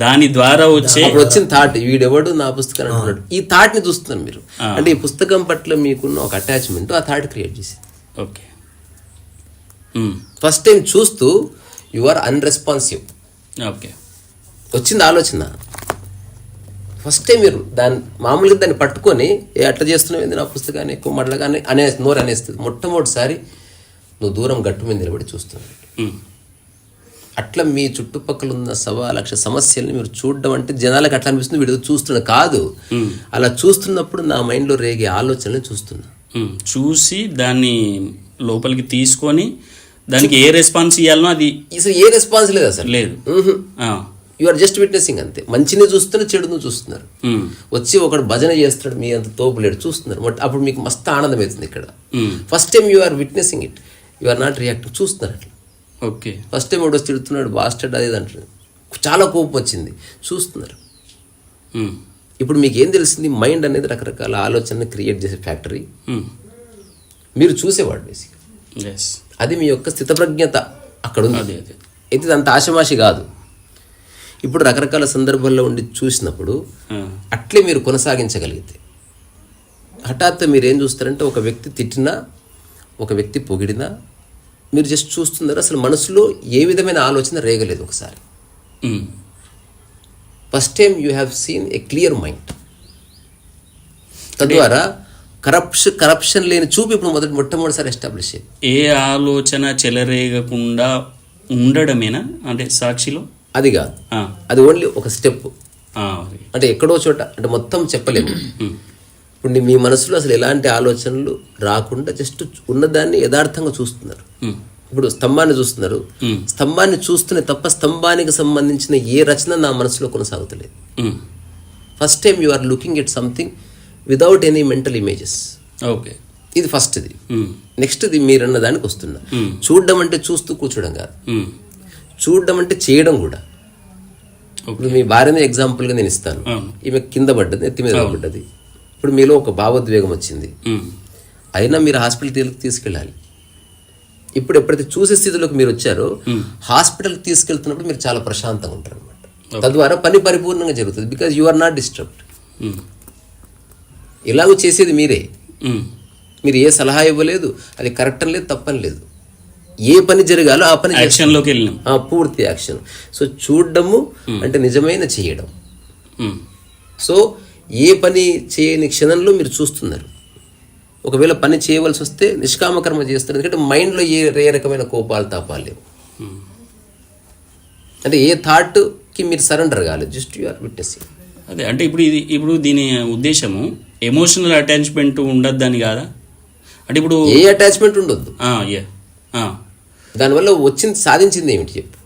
దాని ద్వారా వచ్చిన థాట్, వీడెవడు నా పుస్తకాన్ని అంటున్నాడు, ఈ థాట్ ని చూస్తున్నారు మీరు. అంటే ఈ పుస్తకం పట్ల మీకున్న ఒక అటాచ్మెంట్ ఆ థాట్ క్రియేట్ చేసింది. ఓకే, ఫస్ట్ టైం చూస్తూ యు ఆర్ అన్రెస్పాన్సివ్. ఓకే, వచ్చింది ఆలోచన, ఫస్ట్ టైం మీరు దాన్ని మామూలుగా దాన్ని పట్టుకొని అట్లా చేస్తున్నావు ఏంది నా పుస్తకాన్ని ఎక్కువ మడలగానే నోరు అనేస్తుంది. మొట్టమొదటిసారి నువ్వు దూరం గట్టు మీద నిలబడి చూస్తున్నావు. అట్లా మీ చుట్టుపక్కల ఉన్న 1,00,000 సమస్యల్ని మీరు చూడడం అంటే జనాలకు అట్లా అనిపిస్తుంది, వీడు చూస్తున్నా కాదు. అలా చూస్తున్నప్పుడు నా మైండ్లో రేగే ఆలోచనలు చూస్తున్నా, చూసి దాన్ని లోపలికి తీసుకొని దానికి ఏ రెస్పాన్స్ ఇవ్వాలనో అది అసలు ఏ రెస్పాన్స్ లేదు, అసలు లేదు. యు ఆర్ జస్ట్ విట్నెసింగ్ అంతే. మంచిని చూస్తున్నారు, చెడును చూస్తున్నారు. వచ్చి ఒకడు భజన చేస్తున్నాడు, మీ అంత తోపులేడు చూస్తున్నారు. అప్పుడు మీకు మస్తు ఆనందం అవుతుంది. ఇక్కడ first time you are witnessing it, you are not reacting, చూస్తున్నారు అట్లా. ఓకే, ఫస్ట్ టైం ఒకటి తిడుతున్నాడు, బాస్టర్డ్ అది అంటాడు, చాలా కోపం వచ్చింది, చూస్తున్నారు. ఇప్పుడు మీకు ఏం తెలిసింది, మైండ్ అనేది రకరకాల ఆలోచనని క్రియేట్ చేసే ఫ్యాక్టరీ. మీరు చూసేవాడు బేసిక్, అది మీ యొక్క స్థితప్రజ్ఞత అక్కడ ఉంది. అయితే అంత ఆశమాషి కాదు. ఇప్పుడు రకరకాల సందర్భాల్లో ఉండి చూసినప్పుడు అట్లే మీరు కొనసాగించగలిగితే, హఠాత్తు మీరు ఏం చూస్తారంటే ఒక వ్యక్తి తిట్టినా, ఒక వ్యక్తి పొగిడినా మీరు జస్ట్ చూస్తున్నారు, అసలు మనసులో ఏ విధమైన ఆలోచన రేగలేదు. ఒకసారి first time you have seen a clear mind. తద్వారా కరప్షన్ లేని చూపు ఇప్పుడు మొట్టమొదటిసారి ఎస్టాబ్లిష్ అయ్యింది. ఏ ఆలోచన చెలరేగకుండా ఉండడమేనా అంటే సాక్షిలో? అది కాదు, అది ఓన్లీ ఒక స్టెప్. అంటే ఎక్కడో చోట, అంటే మొత్తం చెప్పలేము. ఇప్పుడు మీ మనసులో అసలు ఎలాంటి ఆలోచనలు రాకుండా జస్ట్ ఉన్నదాన్ని యథార్థంగా చూస్తున్నారు. ఇప్పుడు స్తంభాన్ని చూస్తున్నారు, స్తంభాన్ని చూస్తూనే తప్ప స్తంభానికి సంబంధించిన ఏ రచన నా మనసులో కొనసాగుతలేదు. First time you are looking at something without any mental images. Okay, ఇది ఫస్ట్. ఇది నెక్స్ట్ ఇది మీరన్న దానికి వస్తున్నా. చూడడం అంటే చూస్తూ కూర్చోడం కాదు, చూడడం అంటే చేయడం కూడా. ఇప్పుడు మీ భార్యని ఎగ్జాంపుల్గా నేను ఇస్తాను. ఈమె కింద పడ్డది, ఎత్తి మీద పడ్డది. ఇప్పుడు మీలో ఒక భావోద్వేగం వచ్చింది, అయినా మీరు హాస్పిటల్కి తీసుకెళ్ళాలి. ఇప్పుడు ఎప్పుడైతే చూసే స్థితిలోకి మీరు వచ్చారో, హాస్పిటల్కి తీసుకెళ్తున్నప్పుడు మీరు చాలా ప్రశాంతంగా ఉంటారు అనమాట. తద్వారా పని పరిపూర్ణంగా జరుగుతుంది. Because you are not disturbed. ఇలాగూ చేసేది మీరే. మీరు ఏ సలహా ఇవ్వలేదు, అది కరెక్ట్ అని లేదు, తప్పని లేదు. ఏ పని జరగాలో ఆ పని యాక్షన్లోకి వెళ్ళినాం, పూర్తి యాక్షన్. సో చూడడము అంటే నిజమైన చేయడం. సో ఏ పని చేయని క్షణంలో మీరు చూస్తున్నారు. ఒకవేళ పని చేయవలసి వస్తే నిష్కామకర్మ చేస్తున్నారు, ఎందుకంటే మైండ్లో ఏ రకమైన కోపాలు తాపాలు లేవు. అంటే ఏ థాట్కి మీరు సరెండర్ కాలేదు, జస్ట్ యు ఆర్ విట్నెసింగ్. అదే అంటే ఇప్పుడు దీని ఉద్దేశము ఎమోషనల్ అటాచ్మెంట్ ఉండద్దని కాదా? అంటే ఇప్పుడు ఏ అటాచ్మెంట్ ఉండొద్దు. దానివల్ల వచ్చింది సాధించింది ఏమిటి చెప్పు.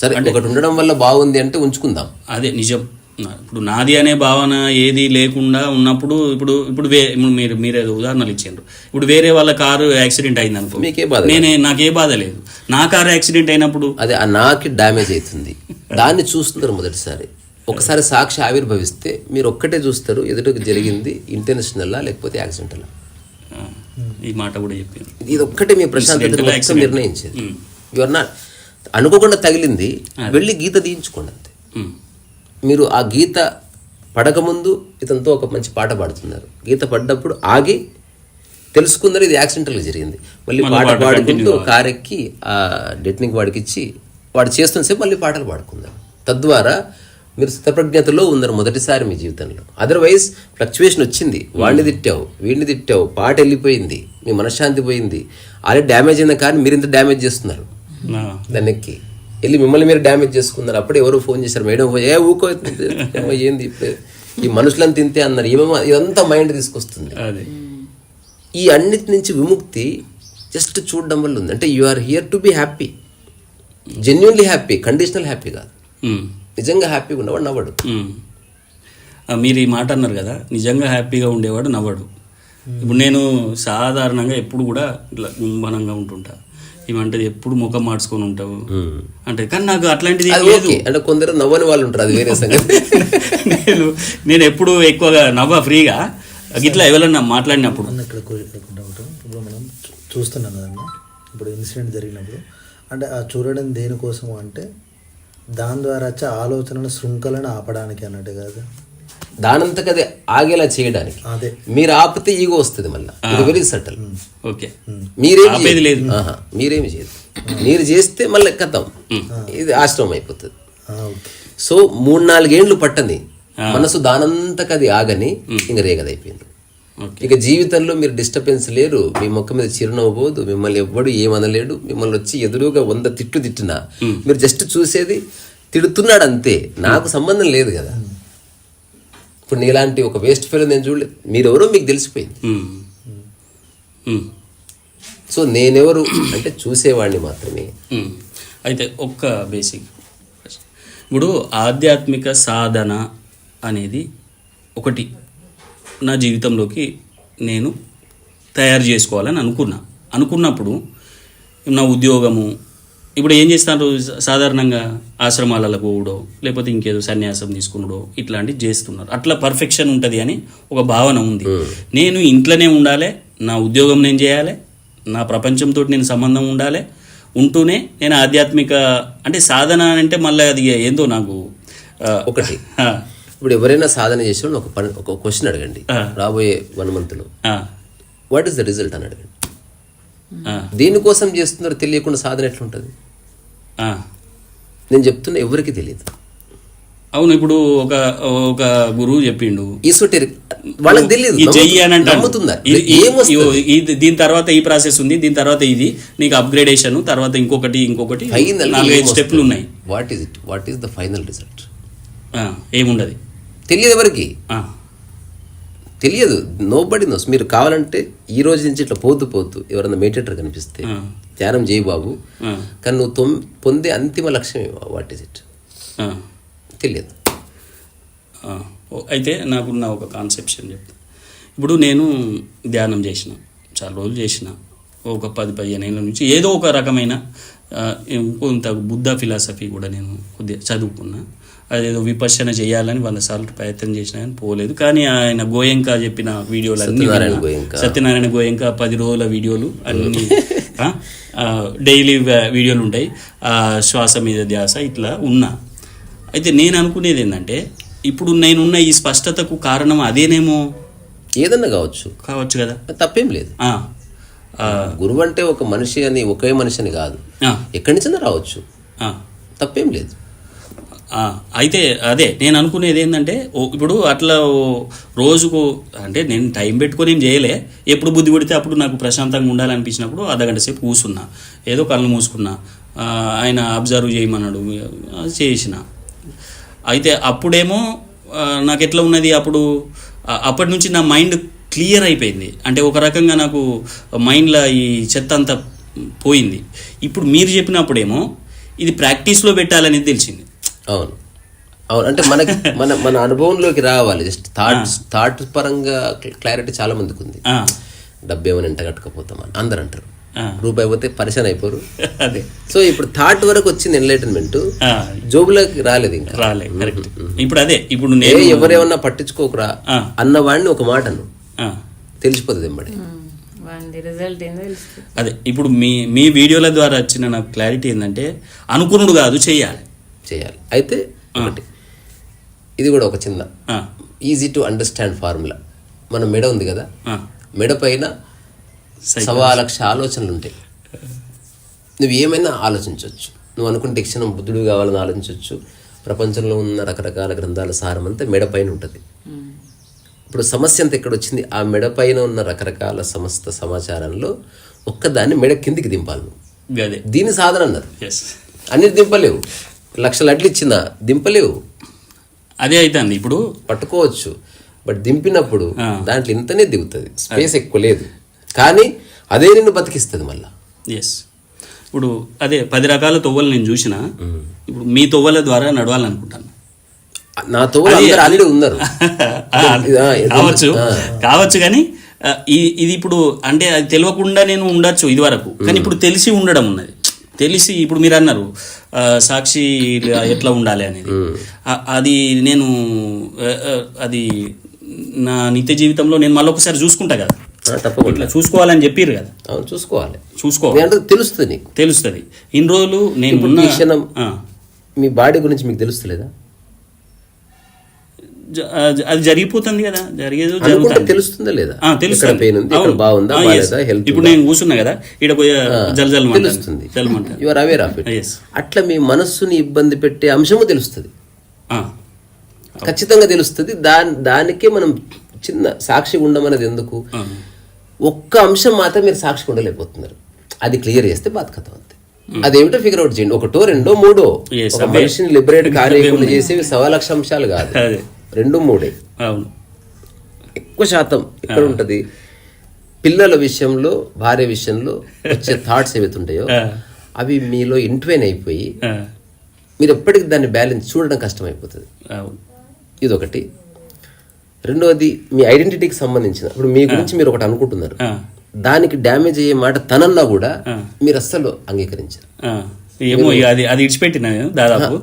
సరే, ఒకటి ఉండడం వల్ల బాగుంది అంటే ఉంచుకుందాం, అదే నిజం. ఇప్పుడు నాది అనే భావన ఏది లేకుండా ఉన్నప్పుడు ఇప్పుడు మీరు ఏదో ఉదాహరణలు ఇచ్చారు. ఇప్పుడు వేరే వాళ్ళ కారు యాక్సిడెంట్ అయింది అనుకో, నాకే బాధ లేదు. నా కారు యాక్సిడెంట్ అయినప్పుడు అదే నాకు డ్యామేజ్ అవుతుంది, దాన్ని చూస్తున్నారు మొదటిసారి. ఒకసారి సాక్షి ఆవిర్భవిస్తే మీరు ఒక్కటే చూస్తారు, ఎదుటికి జరిగింది ఇంటెన్షనల్లా లేకపోతే యాక్సిడెంటలా. ఈ మాట కూడా చెప్పారు. ఇది ఒక్కటే మీ ప్రశాంతత నిర్ణయించేది. యువర్ నాట్ అనుకోకుండా తగిలింది, వెళ్ళి గీత తీయించుకోండి అంతే. మీరు ఆ గీత పడకముందు ఇతనితో ఒక మంచి పాట పాడుతున్నారు, గీత పడ్డప్పుడు ఆగి తెలుసుకున్నారు ఇది యాక్సిడెంటల్గా జరిగింది. మళ్ళీ పాట పాడుకుంటూ కారెక్కి ఆ డెట్నిక్ వాడికి ఇచ్చి వాడు చేస్తున్న సేపు మళ్ళీ పాటలు పాడుకున్నారు. తద్వారా మీరు స్థితప్రజ్ఞతలో ఉన్నారు మొదటిసారి మీ జీవితంలో. అదర్వైజ్ ఫ్లక్చువేషన్ వచ్చింది, వాడిని తిట్టావు, వీడిని తిట్టావు, పాట వెళ్ళిపోయింది, మీ మనశ్శాంతి పోయింది, ఆల్రెడీ డ్యామేజ్ అయిన కానీ మీరు ఇంత డ్యామేజ్ చేస్తున్నారు. దాన్ని ఎక్కి వెళ్ళి మిమ్మల్ని మీరు డ్యామేజ్ చేసుకున్నారు. అప్పుడే ఎవరో ఫోన్ చేశారు, మేడం ఊకో ఏంది ఇప్పుడు ఈ మనుషులను తింటే అన్నారు. ఇదంతా మైండ్ తీసుకొస్తుంది. ఈ అన్నిటి నుంచి విముక్తి జస్ట్ చూడడం వల్ల ఉంది. అంటే you are here to be happy, genuinely happy, conditional happy కాదు. నిజంగా హ్యాపీగా ఉన్నవాడు నవ్వడు. మీరు ఈ మాట అన్నారు కదా, నిజంగా హ్యాపీగా ఉండేవాడు నవ్వడు. ఇప్పుడు నేను సాధారణంగా ఎప్పుడు కూడా ఇట్లా గుంభనంగా ఉంటుంటా, ఏమంటది ఎప్పుడు ముఖం మార్చుకొని ఉంటావు అంటే, కానీ నాకు అట్లాంటిది లేదు. అంటే కొందరు నవ్వని వాళ్ళు ఉంటారు, అది వేరే సంగతి. నేను ఎప్పుడు ఎక్కువగా నవ్వ ఫ్రీగా ఇట్లా ఎవరన్నా మాట్లాడినప్పుడు. ఇప్పుడు మనం చూస్తున్నాం కదన్నా, ఇప్పుడు ఇన్సిడెంట్ జరిగినప్పుడు అంటే ఆ చూడడం దేనికోసము అంటే దాని ద్వారా వచ్చే ఆలోచనల శృంఖలను ఆపడానికి అన్నట్టు కాదు, దానంతకదే ఆగేలా చేయడానికి. అదే మీరు ఆపితే ఈగో వస్తుంది మళ్ళీ. ఇది వెరీ సటల్. ఓకే, మీరేమి లేదు, మీరేమి చేయదు. మీరు చేస్తే మళ్ళీ కథం, ఇది ఆశ్రమం అయిపోతుంది. సో 3-4 ఏండ్లు పట్టని మనసు దానంతకది ఆగని ఇంక రేగదైపోయింది. ఇక జీవితంలో మీరు డిస్టర్బెన్స్ లేరు, మీ ముఖం మీద చిరునవ్వు పోదు, మిమ్మల్ని ఎవ్వడు ఏమనలేడు. మిమ్మల్ని వచ్చి ఎదురుగా 100 తిట్లు తిట్టినా మీరు జస్ట్ చూసేది తిడుతున్నాడు అంతే, నాకు సంబంధం లేదు కదా. ఇప్పుడు నీలాంటి ఒక వేస్ట్ ఫెలో నేను చూడలేదు, మీరెవరో మీకు తెలిసిపోయింది. సో నేనెవరు అంటే చూసేవాడిని మాత్రమే. అయితే ఒక్క బేసిక్, ఇప్పుడు ఆధ్యాత్మిక సాధన అనేది ఒకటి నా జీవితంలోకి నేను తయారు చేసుకోవాలని అనుకున్నప్పుడు నా ఉద్యోగము, ఇప్పుడు ఏం చేస్తాను సాధారణంగా ఆశ్రమాలలో పోవడో లేకపోతే ఇంకేదో సన్యాసం తీసుకున్నాడో ఇట్లాంటివి చేస్తున్నారు. అట్లా పర్ఫెక్షన్ ఉంటుంది అని ఒక భావన ఉంది. నేను ఇంట్లోనే ఉండాలి, నా ఉద్యోగం నేను చేయాలి, నా ప్రపంచంతో నేను సంబంధం ఉండాలి, ఉంటూనే నేను ఆధ్యాత్మిక అంటే సాధన అంటే మళ్ళీ అది ఏందో నాకు ఒకటి ఆ, ఇప్పుడు ఎవరైనా సాధన చేసే వాళ్ళు ఒక క్వశ్చన్ అడగండి రాబోయే 1 monthలో ఆ, వాట్ ఈస్ ద రిజల్ట్ అని అడగండి. ఆ, దేనికోసం చేస్తున్నారో తెలియకుండా సాధన ఎట్లుంటుంది? ఆ. నేను చెప్తున్నా ఎవరికి తెలియదు. అవును, ఇప్పుడు ఒక గురువు చెప్పిండు ఈసోటెరిక్ వాళ్ళకి తెలియదు, ఇది చెయ్యి అని అంటాడు. నమ్ముతున్నారు. దీని తర్వాత ఈ ప్రాసెస్ ఉంది, దీని తర్వాత ఇది నీకు అప్గ్రేడేషన్, తర్వాత ఇంకొకటి 4-5 స్టెప్లు ఉన్నాయి. What is the final result? ఏముండదు, తెలియదు ఎవరికి, తెలియదు. Nobody knows. మీరు కావాలంటే ఈ రోజు నుంచి ఇట్లా పోతూ ఎవరన్నా మెడిటేటర్ కనిపిస్తే ధ్యానం చేయి బాబు, కానీ నువ్వు పొందే అంతిమ లక్ష్యం వాట్ ఈస్ ఇట్ తెలియదు. అయితే నాకున్న ఒక కాన్సెప్షన్ చెప్తా. ఇప్పుడు నేను ధ్యానం చేసిన, చాలా రోజులు చేసిన, ఒక 10-15 ఏళ్ళ నుంచి ఏదో ఒక రకమైన కొంత బుద్ధ ఫిలాసఫీ కూడా నేను కొద్దిగా చదువుకున్నా. అదేదో విపశ్యన చేయాలని 100 సార్లు ప్రయత్నం చేసినా కానీ పోలేదు. కానీ ఆయన గోయంకా చెప్పిన వీడియోలు అన్ని సత్యనారాయణ గోయంకా 10 రోజుల వీడియోలు అన్ని డైలీ వీడియోలు ఉంటాయి. శ్వాస మీద ధ్యాస ఇట్లా ఉన్నా. అయితే నేను అనుకునేది ఏంటంటే ఇప్పుడు నేనున్న ఈ స్పష్టతకు కారణం అదేనేమో. ఏదన్నా కావచ్చు కదా, తప్పేం లేదు. గురువు అంటే ఒక మనిషి అని, ఒకే మనిషి అని కాదు, ఎక్కడి నుంచైనా రావచ్చు, తప్పేం లేదు. అయితే అదే నేను అనుకునేది ఏంటంటే ఇప్పుడు అట్లా రోజుకు అంటే నేను టైం పెట్టుకొని ఏం చేయలే. ఎప్పుడు బుద్ధి పడితే అప్పుడు నాకు ప్రశాంతంగా ఉండాలనిపించినప్పుడు అర్ధగంట సేపు కూర్చున్నా, ఏదో కళ్ళు మూసుకున్నా. ఆయన అబ్జర్వ్ చేయమన్నాడు, చేసిన. అయితే అప్పుడేమో నాకు ఎట్లా ఉన్నది, అప్పటి నుంచి నా మైండ్ క్లియర్ అయిపోయింది. అంటే ఒక రకంగా నాకు మైండ్లో ఈ చెత్త అంతా పోయింది. ఇప్పుడు మీరు చెప్పినప్పుడేమో ఇది ప్రాక్టీస్లో పెట్టాలనేది తెలిసింది. అవును, అంటే మనకి మన అనుభవంలోకి రావాలి. జస్ట్ థాట్ పరంగా క్లారిటీ చాలా మందికి ఉంది. డబ్బు ఏమైనా ఎంట కట్టకపోతామని అందరు అంటారు, రూపాయి పోతే పరిశాన్ అయిపోరు. అదే. సో ఇప్పుడు థాట్ వరకు వచ్చింది ఎన్లైటన్మెంట్, జోబులోకి రాలేదు ఇంకా. ఇప్పుడు అదే ఇప్పుడు నేను ఎవరేమన్నా పట్టించుకోకురా అన్నవాడిని ఒక మాటను తెలిసిపోతుంది ఎంబడి. అదే ఇప్పుడు మీ వీడియోల ద్వారా వచ్చిన నాకు క్లారిటీ ఏంటంటే అనుకునుడు కాదు, చేయాలి. అయితే ఒకటి ఇది కూడా ఒక చిన్న ఈజీ టు అండర్స్టాండ్ ఫార్ములా. మన మెడ ఉంది కదా, మెడ పైన 1,000,000 ఆలోచనలు ఉంటాయి. నువ్వు ఏమైనా ఆలోచించవచ్చు. నువ్వు అనుకుంటే క్షణం బుద్ధుడు కావాలని ఆలోచించవచ్చు. ప్రపంచంలో ఉన్న రకరకాల గ్రంథాల సారం అంతా మెడ పైన ఉంటుంది. ఇప్పుడు సమస్య అంతా ఎక్కడ వచ్చింది? ఆ మెడ పైన ఉన్న రకరకాల సమస్త సమాచారంలో ఒక్కదాన్ని మెడ కిందికి దింపాలి నువ్వు. దీని సాధన అన్నారు. అన్నిటి దింపలేవు, 1,00,000 అడ్లు ఇచ్చిన దింపలేవు. అదే అవుతుంది. ఇప్పుడు పట్టుకోవచ్చు, బట్ దింపినప్పుడు దాంట్లో ఇంతనే దిగుతుంది, స్పేస్ ఎక్కువ లేదు. కానీ అదే నిన్ను బతికిస్తుంది మళ్ళా. ఇప్పుడు అదే 10 రకాల తొవ్వలు నేను చూసిన. ఇప్పుడు మీ తొవ్వల ద్వారా నడవాలనుకుంటాను. నా తొవ్వలు ఆల్రెడీ ఉన్నారు కావచ్చు కానీ ఇది ఇప్పుడు అంటే అది తెలియకుండా నేను ఉండొచ్చు ఇది వరకు, కానీ ఇప్పుడు తెలిసి ఉండడం ఉన్నది. తెలిసి ఇప్పుడు మీరు అన్నారు సాక్షి ఎట్లా ఉండాలి అనేది, అది నేను అది నా నిత్య జీవితంలో నేను మళ్ళీ ఒకసారి చూసుకుంటా కదా. తప్పకుండా చూసుకోవాలని చెప్పారు కదా. చూసుకోవాలి, తెలుస్తుంది, నీకు తెలుస్తుంది. ఇన్ని రోజులు నేను మీ బాడీ గురించి మీకు తెలుస్తలేదా? అది జరిగిపోతుంది కదా, జరిగేది తెలుస్తుందా లేదా? తెలుస్తుంది. ఇప్పుడు నేను కూర్చున్నా కదా, ఇక్కడ తెలుస్తుంది. You are aware of it. అట్లా మీ మనస్సుని ఇబ్బంది పెట్టే అంశము తెలుస్తుంది, ఖచ్చితంగా తెలుస్తుంది. దానికే మనం చిన్న సాక్షి ఉండమన్నది ఎందుకు? ఒక్క అంశం మాత్రం మీరు సాక్షి ఉండలేకపోతున్నారు. అది క్లియర్ చేస్తే బాధకథం అంతే. అదేమిటో ఫిగర్ అవుట్ చేయండి. 1, 2, 3 ఒక మనిషిని లిబరేట్ కార్యక్రమం చేసేవి 1,000,000 అంశాలు కాదు, 2, 3. ఎక్కువ శాతం ఎక్కడ ఉంటది? పిల్లల విషయంలో, భార్య విషయంలో వచ్చే థాట్స్ ఏవైతే ఉంటాయో అవి మీలో ఇంట్వైన్ అయిపోయి మీరు ఎప్పటికీ దాన్ని బ్యాలెన్స్ చూడడం కష్టమైపోతుంది. ఇదొకటి. రెండవది మీ ఐడెంటిటీకి సంబంధించిన, ఇప్పుడు మీ గురించి మీరు ఒకటి అనుకుంటున్నారు, దానికి డ్యామేజ్ అయ్యే మాట తనన్నా కూడా మీరు అస్సలు అంగీకరించారు. అది ఇడిచిపెట్టిన దాదాపు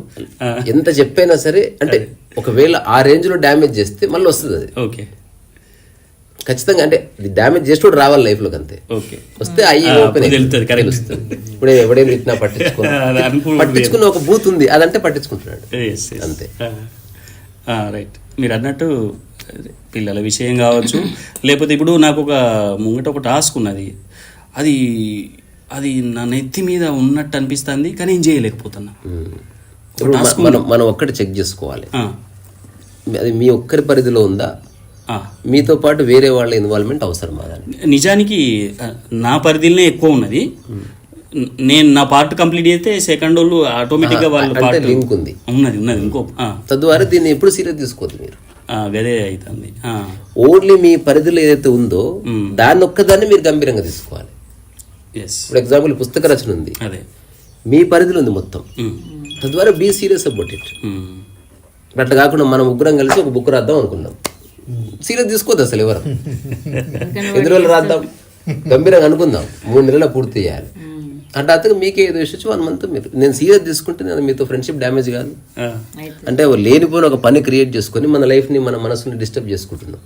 ఎంత చెప్పైనా సరే, అంటే ఒకవేళ ఆ రేంజ్ లో డ్యామేజ్ చేస్తే మళ్ళీ వస్తుంది అది. ఖచ్చితంగా అంటే డ్యామేజ్ చేసి రావాలి లైఫ్లోకి, అంతే. ఓకే, వస్తే అయ్యి ఓపెన్ తెలుస్తుంది, కరెక్ట్. ఇప్పుడు ఎవడేం తిట్టినా పట్టించుకున్న ఒక బూత్ ఉంది, అదంటే పట్టించుకుంటున్నాడు, అంతే. రైట్. మీరు అన్నట్టు పిల్లల విషయం కావచ్చు, లేకపోతే ఇప్పుడు నాకు ముంగట ఒక టాస్క్ ఉన్నది, అది అది నా నెత్తి మీద ఉన్నట్టు అనిపిస్తుంది కానీ ఏం చేయలేకపోతున్నా. మనం ఒక్కటి చెక్ చేసుకోవాలి, అది మీ ఒక్కరి పరిధిలో ఉందా, మీతో పాటు వేరే వాళ్ళ ఇన్వాల్వ్మెంట్ అవసరమా? నిజానికి నా పరిధిలోనే ఎక్కువ ఉన్నది. నేను నా పార్ట్ కంప్లీట్ అయితే సెకండ్ వాళ్ళు ఆటోమేటిక్గా వాళ్ళ లింక్ ఉంది ఉన్నది ఇంకో, తద్వారా దీన్ని ఎప్పుడు సీరియస్ తీసుకోవద్దు మీరు, గదే అవుతుంది. ఓన్లీ మీ పరిధిలో ఏదైతే ఉందో దాన్ని ఒక్కదాన్ని మీరు గంభీరంగా తీసుకోవాలి. ఇప్పుడు ఎగ్జాంపుల్ పుస్తక రచన ఉంది, అదే మీ పరిధిలో ఉంది మొత్తం, తద్వారా బీ సీరియస్ అబౌట్ ఇట్. అట్లా కాకుండా మనం ముగ్గురం కలిసి ఒక బుక్ రాద్దాం అనుకున్నాం, సీరియస్ తీసుకోవద్దు అసలు ఎవరు. ఎన్ని రోజులు రాద్దాం, గంభీరంగా అనుకుందాం, 3 నెలల పూర్తి చేయాలి అంటే అతను మీకే ఏదో విషయం 1 month మీరు నేను సీరియస్ తీసుకుంటే నేను మీతో ఫ్రెండ్షిప్ డ్యామేజ్ కాదు. అంటే లేనిపోయిన ఒక పని క్రియేట్ చేసుకొని మన లైఫ్ని మన మనసుని డిస్టర్బ్ చేసుకుంటున్నాం.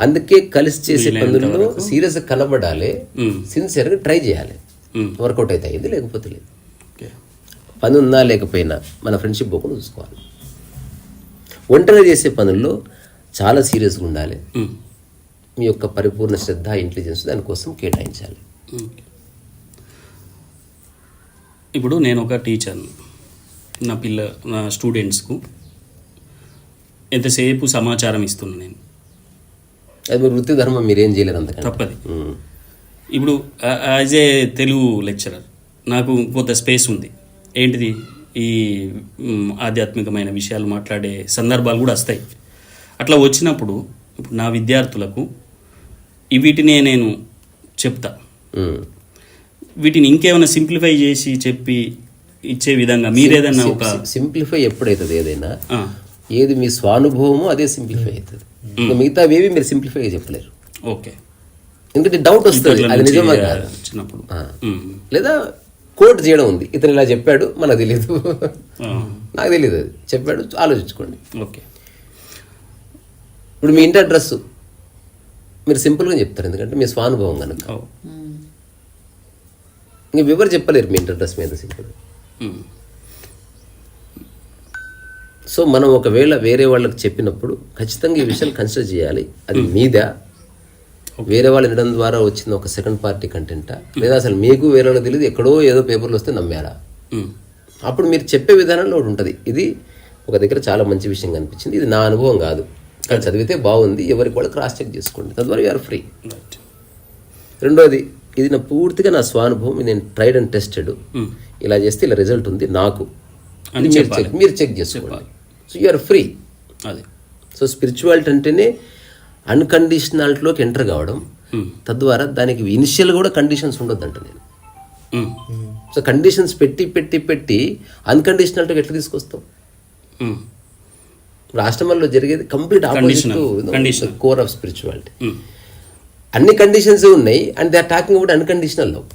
అందుకే కలిసి చేసే పనుల్లో సీరియస్ కనబడాలి, సిన్సియర్గా ట్రై చేయాలి, వర్కౌట్ అయితే అయింది, లేకపోతే లేదు. పని ఉన్నా లేకపోయినా మన ఫ్రెండ్షిప్ పోకుండా చూసుకోవాలి. ఒంటరిగా చేసే పనుల్లో చాలా సీరియస్గా ఉండాలి, మీ యొక్క పరిపూర్ణ శ్రద్ధ ఇంటెలిజెన్స్ దానికోసం కేటాయించాలి. ఇప్పుడు నేను ఒక టీచర్ని, నా స్టూడెంట్స్కు ఎంతసేపు సమాచారం ఇస్తున్నాను నేను, అది మీరు వృత్తి ధర్మం, మీరేం చేయలేరు, అంతకంటే తప్పది. ఇప్పుడు యాజ్ ఏ తెలుగు లెక్చరర్ నాకు కొంత స్పేస్ ఉంది. ఏంటిది, ఈ ఆధ్యాత్మికమైన విషయాలు మాట్లాడే సందర్భాలు కూడా వస్తాయి. అట్లా వచ్చినప్పుడు ఇప్పుడు నా విద్యార్థులకు వీటినే నేను చెప్తా, వీటిని ఇంకేమైనా సింప్లిఫై చేసి చెప్పి ఇచ్చే విధంగా మీరేదన్నా ఒక సింప్లిఫై ఎప్పుడైతుంది ఏదైనా, ఏది మీ స్వానుభవమో అదే సింప్లిఫై అవుతుంది. మిగతా ఏవి మీరు సింప్లిఫై చెప్పలేరు. ఓకే, ఎందుకంటే డౌట్ వస్తుంది, అది నిజమా కాదు వచ్చినప్పుడు. లేదా కోట్ చేయడం ఉంది, ఇతను ఇలా చెప్పాడు మనకు తెలీదు, నాకు తెలియదు, అది చెప్పాడు, ఆలోచించుకోండి. ఓకే, ఇప్పుడు మీ ఇంటి అడ్రస్ మీరు సింపుల్గా చెప్తారు, ఎందుకంటే మీ స్వానుభవం కనుక. ఇంకా ఎవరు చెప్పలేరు మీ ఇంటి అడ్రస్ మీద సింపుల్. సో మనం ఒకవేళ వేరే వాళ్ళకి చెప్పినప్పుడు ఖచ్చితంగా ఈ విషయాలు కన్సిడర్ చేయాలి. అది మీద వేరే వాళ్ళు వినడం ద్వారా వచ్చిన ఒక సెకండ్ పార్టీ కంటెంటా, లేదా అసలు మీకు వేరే వాళ్ళకి తెలియదు, ఎక్కడో ఏదో పేపర్లు వస్తే నమ్మారా? అప్పుడు మీరు చెప్పే విధానంలో ఒకటి ఉంటుంది. ఇది ఒక దగ్గర చాలా మంచి విషయం కనిపించింది, ఇది నా అనుభవం కాదు, కానీ చదివితే బాగుంది, ఎవరికి వాళ్ళు క్రాస్ చెక్ చేసుకోండి, తద్వారా యూఆర్ ఫ్రీ. రెండోది, ఇది నా పూర్తిగా నా స్వానుభవం, నేను ట్రైడ్ అండ్ టెస్టెడ్, ఇలా చేస్తే ఇలా రిజల్ట్ ఉంది నాకు, మీరు చెక్ చేసుకోండి. So you're free. అది సో స్పిరిచువాలిటీ అంటేనే అన్కండిషనాలిటీలోకి ఎంటర్ కావడం, తద్వారా దానికి ఇనిషియల్ కూడా కండిషన్స్ ఉండొద్దంట నేను. సో కండిషన్స్ పెట్టి పెట్టి పెట్టి అన్కండిషనాలిటీకి ఎట్లా తీసుకొస్తాం? ఆశ్రమంలో జరిగేది complete opposite core of spirituality. అన్ని కండిషన్స్ ఉన్నాయి and they are talking about unconditional love.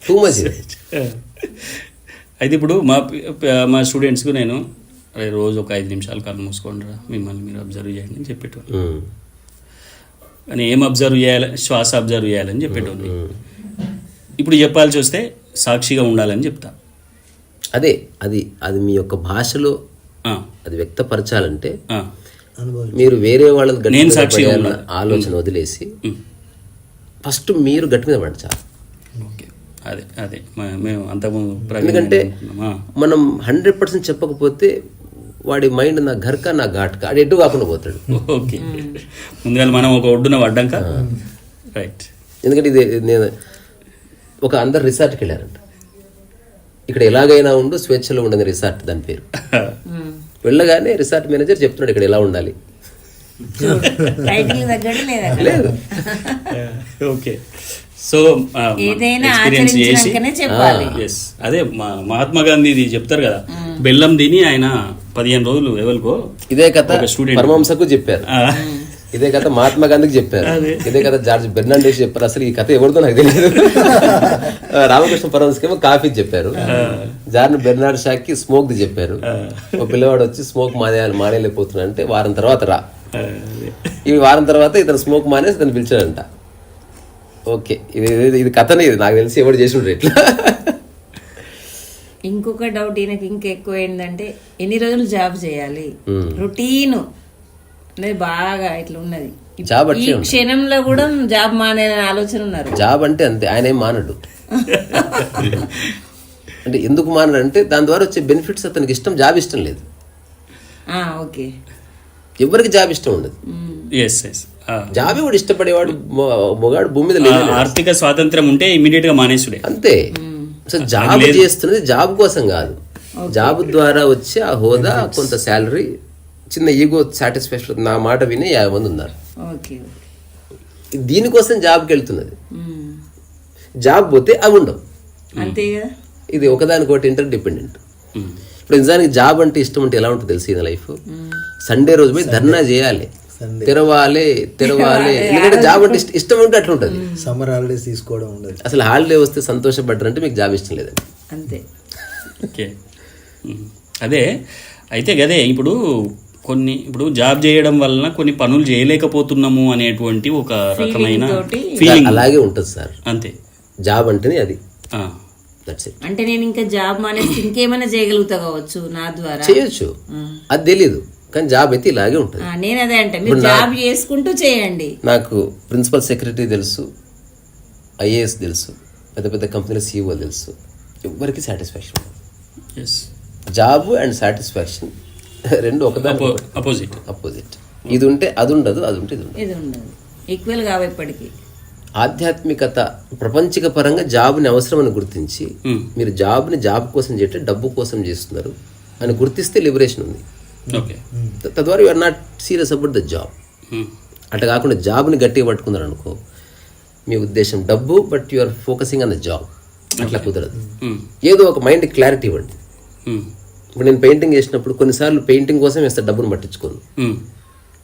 Too much. అయితే ఇప్పుడు మా స్టూడెంట్స్కు నేను రోజు ఒక 5 నిమిషాలు కళ్ళు మూసుకోండి రా, మిమ్మల్ని మీరు అబ్జర్వ్ చేయండి అని చెప్పేటోళ్ళు. కానీ ఏం అబ్జర్వ్ చేయాలి? శ్వాస అబ్జర్వ్ చేయాలని చెప్పేటోళ్ళు. ఇప్పుడు చెప్పాల్సి వస్తే సాక్షిగా ఉండాలని చెప్తా. అదే అది అది మీ యొక్క భాషలో అది వ్యక్తపరచాలంటే మీరు వేరే వాళ్ళకి నేను సాక్షిగా ఆలోచన వదిలేసి ఫస్ట్ మీరు గట్టి మీద పడచాలి. అదే అదే మేము అంతకుముందు, ఎందుకంటే మనం 100% చెప్పకపోతే వాడి మైండ్ నా ఘర్కా నా ఘాట్కా అది ఎటు కాకుండా పోతాడు. ఓకే, ముందుగా మనం ఒక ఒడ్డున పడ్డాక రైట్. ఎందుకంటే ఇది నేను ఒక అందరు రిసార్ట్కి వెళ్ళారంట, ఇక్కడ ఎలాగైనా ఉండు స్వేచ్ఛలో ఉండని రిసార్ట్ దాని పేరు. వెళ్ళగానే రిసార్ట్ మేనేజర్ చెప్తున్నాడు ఇక్కడ ఎలా ఉండాలి. లేదు. ఓకే, సో ఎక్స్పీరియన్స్ చేసి అదే మహాత్మా గాంధీ చెప్తారు కదా, బెల్లం తిని ఆయన 15 రోజులు ఎవరికో ఇదే కథ పరమహంసకు చెప్పారు. ఇదే కథ మహాత్మా గాంధీకి చెప్పారు, ఇదే కథ జార్జ్ బెర్నాండేస్ చెప్పారు. అసలు ఈ కథ ఎవరితో నాకు తెలియదు. రామకృష్ణ పరమహంసకేమో కాఫీ చెప్పారు, జార్జ్ బెర్నార్డ్ షాకి స్మోక్ది చెప్పారు. ఒక పిల్లవాడు వచ్చి స్మోక్ మానేయలేకపోతున్నా అంటే వారం తర్వాత రా, ఈ వారం తర్వాత ఇతను స్మోక్ మానేసి ఇతను పిలిచాడంట. ఓకే, ఇది కథనే, ఇది నాకు తెలిసి ఎవరు చేసి ఉంటారు ఇట్లా. ఇంకొక డౌట్ ఈయనకి ఇంకా ఎక్కువ ఏంటంటే ఎన్ని రోజులు జాబ్ చేయాలి, రొటీన్ అనేది బాగా ఇట్లా ఉన్నది. జాబ్ ఈ క్షణంలో కూడా జాబ్ మానే ఆలోచన ఉన్నారు. జాబ్ అంటే అంతే, ఆయన ఏం మానడు. అంటే ఎందుకు మానడు అంటే దాని ద్వారా వచ్చే బెనిఫిట్స్ అతనికి ఇష్టం, జాబ్ ఇష్టం లేదు. ఓకే, ఎవరికి జాబ్ ఇష్టం ఉండదు. జాబ్ కూడా ఇష్టపడేవాడు మొగాడు భూమి మీద లేదు. ఆర్థిక స్వాతంత్రం ఉంటే ఇమీడియట్ గా మానేసుడే అంతే. అసలు జాబ్ చేస్తున్నది జాబ్ కోసం కాదు, జాబ్ ద్వారా వచ్చే ఆ హోదా, కొంత శాలరీ, చిన్న ఈగో సాటిస్ఫాక్షన్. నా మాట విని 50 మంది ఉన్నారు. దీనికోసం జాబ్కి వెళ్తున్నది. జాబ్ పోతే అవి ఉండవు. అంతే కదా, ఇది ఒకదానికొకటి ఇంటర్ డిపెండెంట్. ఇప్పుడు నిజానికి జాబ్ అంటే ఇష్టం అంటే ఎలా ఉంటుంది తెలిసి నా లైఫ్, సండే రోజు పోయి ధర్నా చేయాలి, తెరవాలి. ఎందుకంటే జాబ్ అంటే ఇష్టం ఉంటే అట్లా ఉంటుంది. సమ్మర్ హాలిడేస్ తీసుకోవడం ఉండదు. అసలు హాలిడే వస్తే సంతోషపడ్డారంటే మీకు జాబ్ ఇష్టం లేదండి. అంతే. ఓకే, అదే అయితే గదే ఇప్పుడు జాబ్ చేయడం వలన కొన్ని పనులు చేయలేకపోతున్నాము అనేటువంటి ఒక రకమైన ఫీలింగ్ అలాగే ఉంటుంది సార్. అంతే, జాబ్ అంటేనే అది. అంటే నేను ఇంకా జాబ్ మానేసి ఇంకేమైనా చేయగలుగుతా కావచ్చు, నా ద్వారా చేయొచ్చు, అది తెలీదు. కానీ జాబ్ అయితే ఇలాగే ఉంటుంది. నేను అదే అంటే మీరు జాబ్ చేసుకుంటూ చేయండి. నాకు ప్రిన్సిపల్ సెక్రటరీ తెలుసు, ఐఏఎస్ తెలుసు, పెద్ద పెద్ద కంపెనీల CEO తెలుసు. ఎవరికి సాటిస్ఫాక్షన్ ఉండదు. జాబ్ అండ్ సాటిస్ఫాక్షన్ రెండు ఒకదాని అపోజిట్. ఇది ఉంటే అది ఉండదు, అది ఉంటే ఇది ఉండదు. ఈక్వల్ కావు ఎప్పటికీ. ఆధ్యాత్మికత ప్రపంచిక పరంగా జాబ్ని అవసరమని గుర్తించి మీరు జాబ్ని జాబ్ కోసం చేయటే డబ్బు కోసం చేస్తున్నారు అని గుర్తిస్తే లిబరేషన్ ఉంది. తద్వారా you are not serious about the job. అట్లా కాకుండా జాబ్ని గట్టిగా పట్టుకున్నారు అనుకో, మీ ఉద్దేశం డబ్బు, but you are focusing on the job. అట్లా కుదరదు. ఏదో ఒక మైండ్ క్లారిటీ ఇవ్వండి. ఇప్పుడు నేను పెయింటింగ్ చేసినప్పుడు కొన్నిసార్లు పెయింటింగ్ కోసం వేస్తే డబ్బును పట్టించుకోను.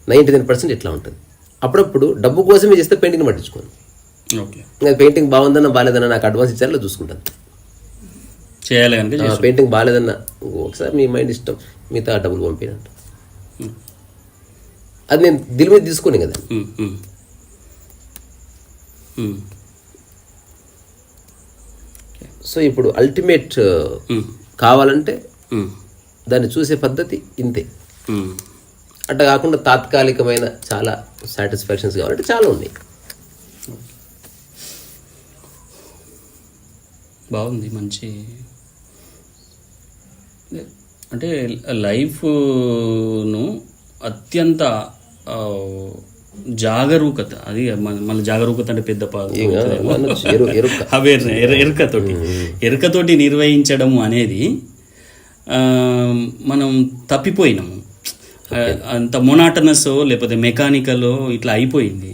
99% ఇట్లా ఉంటుంది. అప్పుడప్పుడు డబ్బు కోసమే చేస్తే పెయింటింగ్ పట్టించుకోను. పెయింటింగ్ బాగుందన్నా బాగాలేదన్నా నాకు అడ్వాన్స్ ఇచ్చారో చూసుకుంటాను. పెయింటింగ్ బాగాలేదన్నా ఒకసారి మీ మైండ్ ఇష్టం, మిగతా డబ్బులు పంపినట్టు. అది నేను దిల్ మీద తీసుకోని కదా. సో ఇప్పుడు అల్టిమేట్ కావాలంటే దాన్ని చూసే పద్ధతి ఇంతే. అట్లా కాకుండా తాత్కాలికమైన చాలా సాటిస్ఫాక్షన్స్ కావాలంటే చాలా ఉన్నాయి. బాగుంది, మంచి అంటే లైఫ్ను అత్యంత జాగరూకత, అది మన జాగరూకత అంటే పెద్ద ఎరుకతోటి నిర్వహించడం అనేది మనం తప్పిపోయినాము. అంత మొనాటనస్ లేకపోతే మెకానికల్ ఇట్లా అయిపోయింది.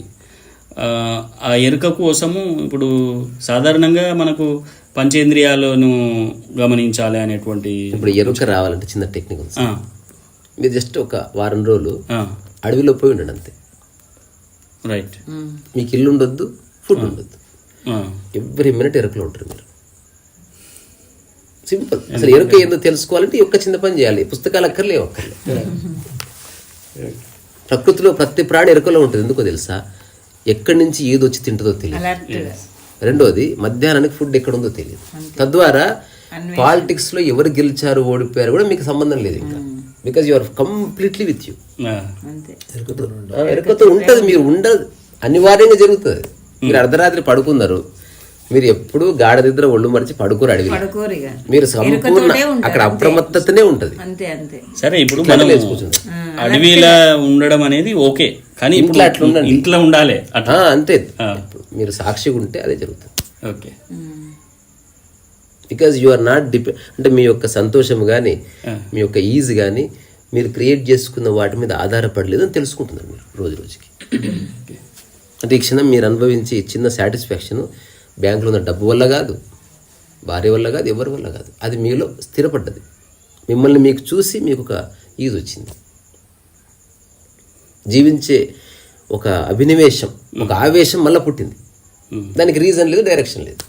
ఆ ఎరుక కోసము ఇప్పుడు సాధారణంగా మనకు పంచేంద్రియాలను గమనించాలి అనేటువంటి. ఇప్పుడు ఎరుక రావాలంటే చిన్న టెక్నిక్ ఉంది. మీరు జస్ట్ ఒక వారం రోజులు అడవిలో పోయి ఉండండి అంతే. రైట్, మీకు ఇల్లు ఉండొద్దు, ఫుడ్ ఉండొద్దు, ఎవ్రీ మినిట్ ఎరుకలో ఉంటారు మీరు. సింపుల్. అసలు ఎరుక ఏందో తెలుసుకోవాలంటే ఒక్క చిన్న పని చేయాలి. పుస్తకాలు అక్కర్లేవు. ప్రకృతిలో ప్రతి ప్రాణి ఎరుకలో ఉంటుంది. ఎందుకో తెలుసా? ఎక్కడి నుంచి ఏది వచ్చి తింటుందో తెలియదు. రెండోది, మధ్యాహ్నానికి ఫుడ్ ఎక్కడ ఉందో తెలియదు. తద్వారా పాలిటిక్స్ లో ఎవరు గెలిచారు ఓడిపోయారు కూడా మీకు సంబంధం లేదు ఇంకా. Because you are completely with you. ఎరుకతో ఉంటుంది. మీరు ఉండదు, అనివార్యంగా జరుగుతుంది. మీరు అర్ధరాత్రి పడుకున్నారు, మీరు ఎప్పుడు గాఢ నిద్ర ఒళ్ళు మరిచి పడుకోరు అడవి. మీరు సంపూర్ణ అక్కడ అప్రమత్తతనే ఉంటది. సరే, ఇప్పుడు మనం అడవిలా ఉండడం అనేది ఓకే, కానీ ఇప్పుడు అట్లా ఉండండి, ఇంట్లో ఉండాలి అంతే. మీరు సాక్షిగా ఉంటే అదే జరుగుతుంది. Okay, because you are not అంటే మీ యొక్క సంతోషం కానీ మీ యొక్క ఈజ్ కానీ మీరు క్రియేట్ చేసుకున్న వాటి మీద ఆధారపడలేదు అని తెలుసుకుంటున్నారు మీరు రోజు రోజుకి. అంటే ఈ క్షణం మీరు అనుభవించి చిన్న సాటిస్ఫాక్షన్ బ్యాంకులో ఉన్న డబ్బు వల్ల కాదు, భార్య వల్ల కాదు, ఎవరి వల్ల కాదు. అది మీలో స్థిరపడ్డది. మిమ్మల్ని మీకు చూసి మీకు ఒక ఈజ్ వచ్చింది. జీవించే ఒక అభినివేశం, ఒక ఆవేశం మళ్ళీ పుట్టింది. దానికి రీజన్ లేదు, డైరెక్షన్ లేదు.